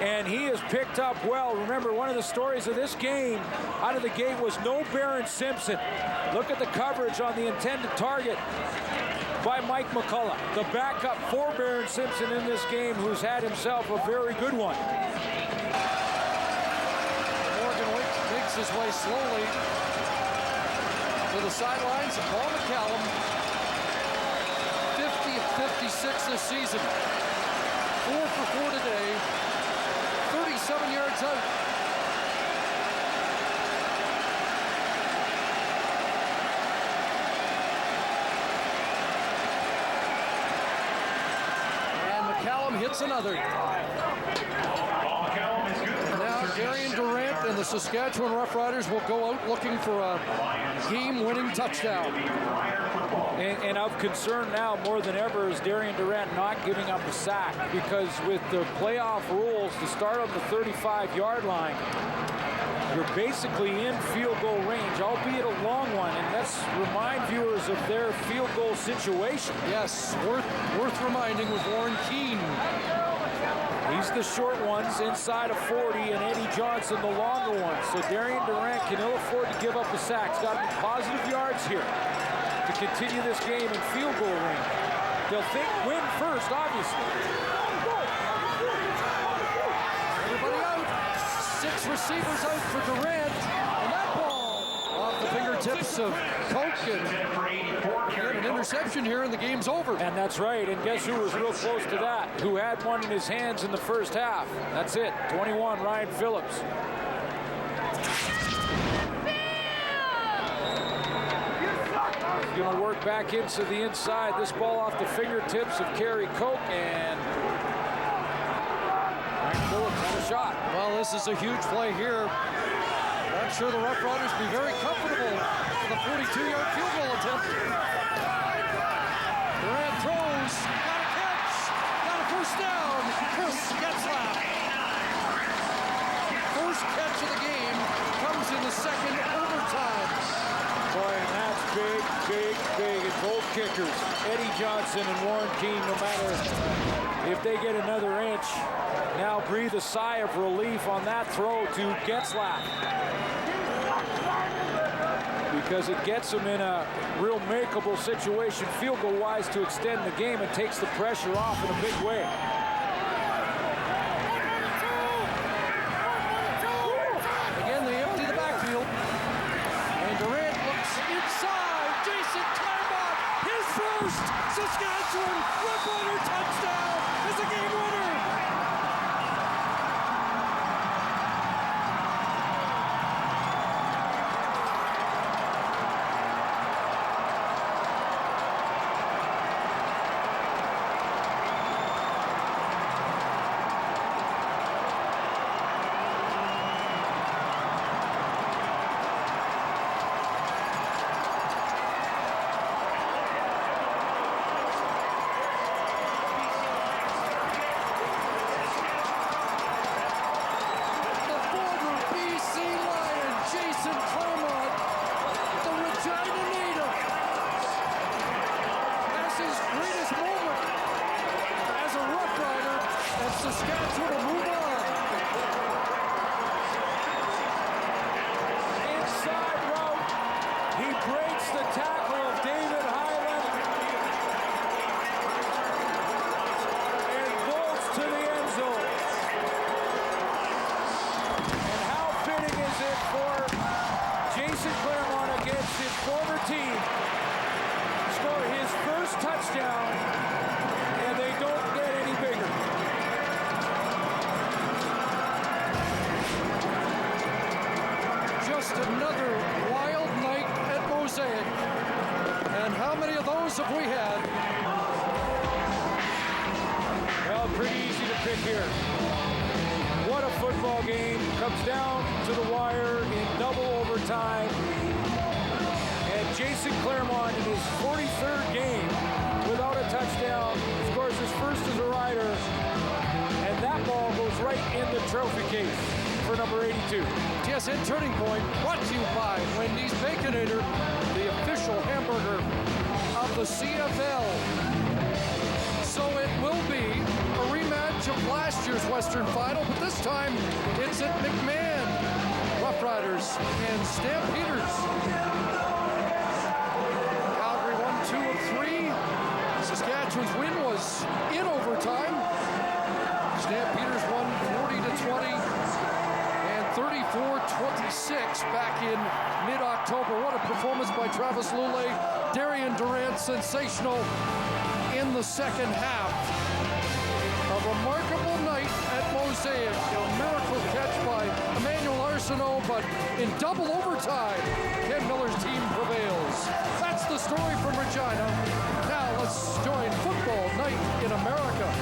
and he is picked up well. Remember, one of the stories of this game out of the gate was no Barron Simpson. Look at the coverage on the intended target by Mike McCullough, the backup for Barron Simpson in this game, who's had himself a very good one. Morgan makes his way slowly to the sidelines. Paul McCallum, 50 of 56 this season. 4 for 4 today. 37 yards out. And McCallum hits another. Now Darian Durant and the Saskatchewan Roughriders will go out looking for a game-winning touchdown. And of concern now more than ever is Darian Durant not giving up a sack, because with the playoff rules to start on the 35-yard line, you're basically in field goal range, albeit a long one. And let's remind viewers of their field goal situation. Yes, worth reminding with Warren Keane. He's the short ones inside of 40, and Eddie Johnson the longer ones. So Darian Durant can ill afford to give up a sack. He's got to be positive yards here to continue this game in field goal range. They'll think win first, obviously. Everybody out. 6 receivers out for Durant. And that ball off the fingertips of Koch. And an interception here, and the game's over. And that's right. And guess who was real close to that? Who had one in his hands in the first half? That's it. 21, Ryan Phillips. Going to work back into the inside. This ball off the fingertips of Kerry Koch, and Ryan Phillips had a shot. Well, this is a huge play here. I'm sure the Roughriders be very comfortable with a 42-yard field goal attempt. Durant throws, got a catch, got a first down. Chris Getzlaff. First catch of the game comes in the second overtime. Boy, and that's big, big, big. And both kickers, Eddie Johnson and Warren Keane, no matter if they get another inch, now breathe a sigh of relief on that throw to Getzlaff, because it gets them in a real makeable situation field goal wise to extend the game and takes the pressure off in a big way. Again, they empty the backfield. And Durant looks inside. Jason Claremont, his first Saskatchewan Roughrider touchdown is a game winner. Saskatchewan will move on. Inside route. He breaks the tackle of David Hyland and bolts to the end zone. And how fitting is it for Jason Claremont against his former team to score his first touchdown, and they don't get any bigger. Just another wild night at Mosaic. And how many of those have we had? Well, pretty easy to pick here. What a football game. Comes down to the wire in double overtime. And Jason Claremont in his 43rd game without a touchdown scores his first as a Rider. And that ball goes right in the trophy case for number 82. TSN Turning Point, brought to you by Wendy's Baconator, the official hamburger of the CFL. So it will be a rematch of last year's Western Final, but this time it's at McMahon. Roughriders and Stampeders. Calgary won 2 of 3. Saskatchewan's win was in overtime. Stampeders won 40-20. 34-26 back in mid-October. What a performance by Travis Lulay. Darian Durant, sensational in the second half. A remarkable night at Mosaic. A miracle catch by Emmanuel Arsenault, but in double overtime, Ken Miller's team prevails. That's the story from Regina. Now let's join Football Night in America.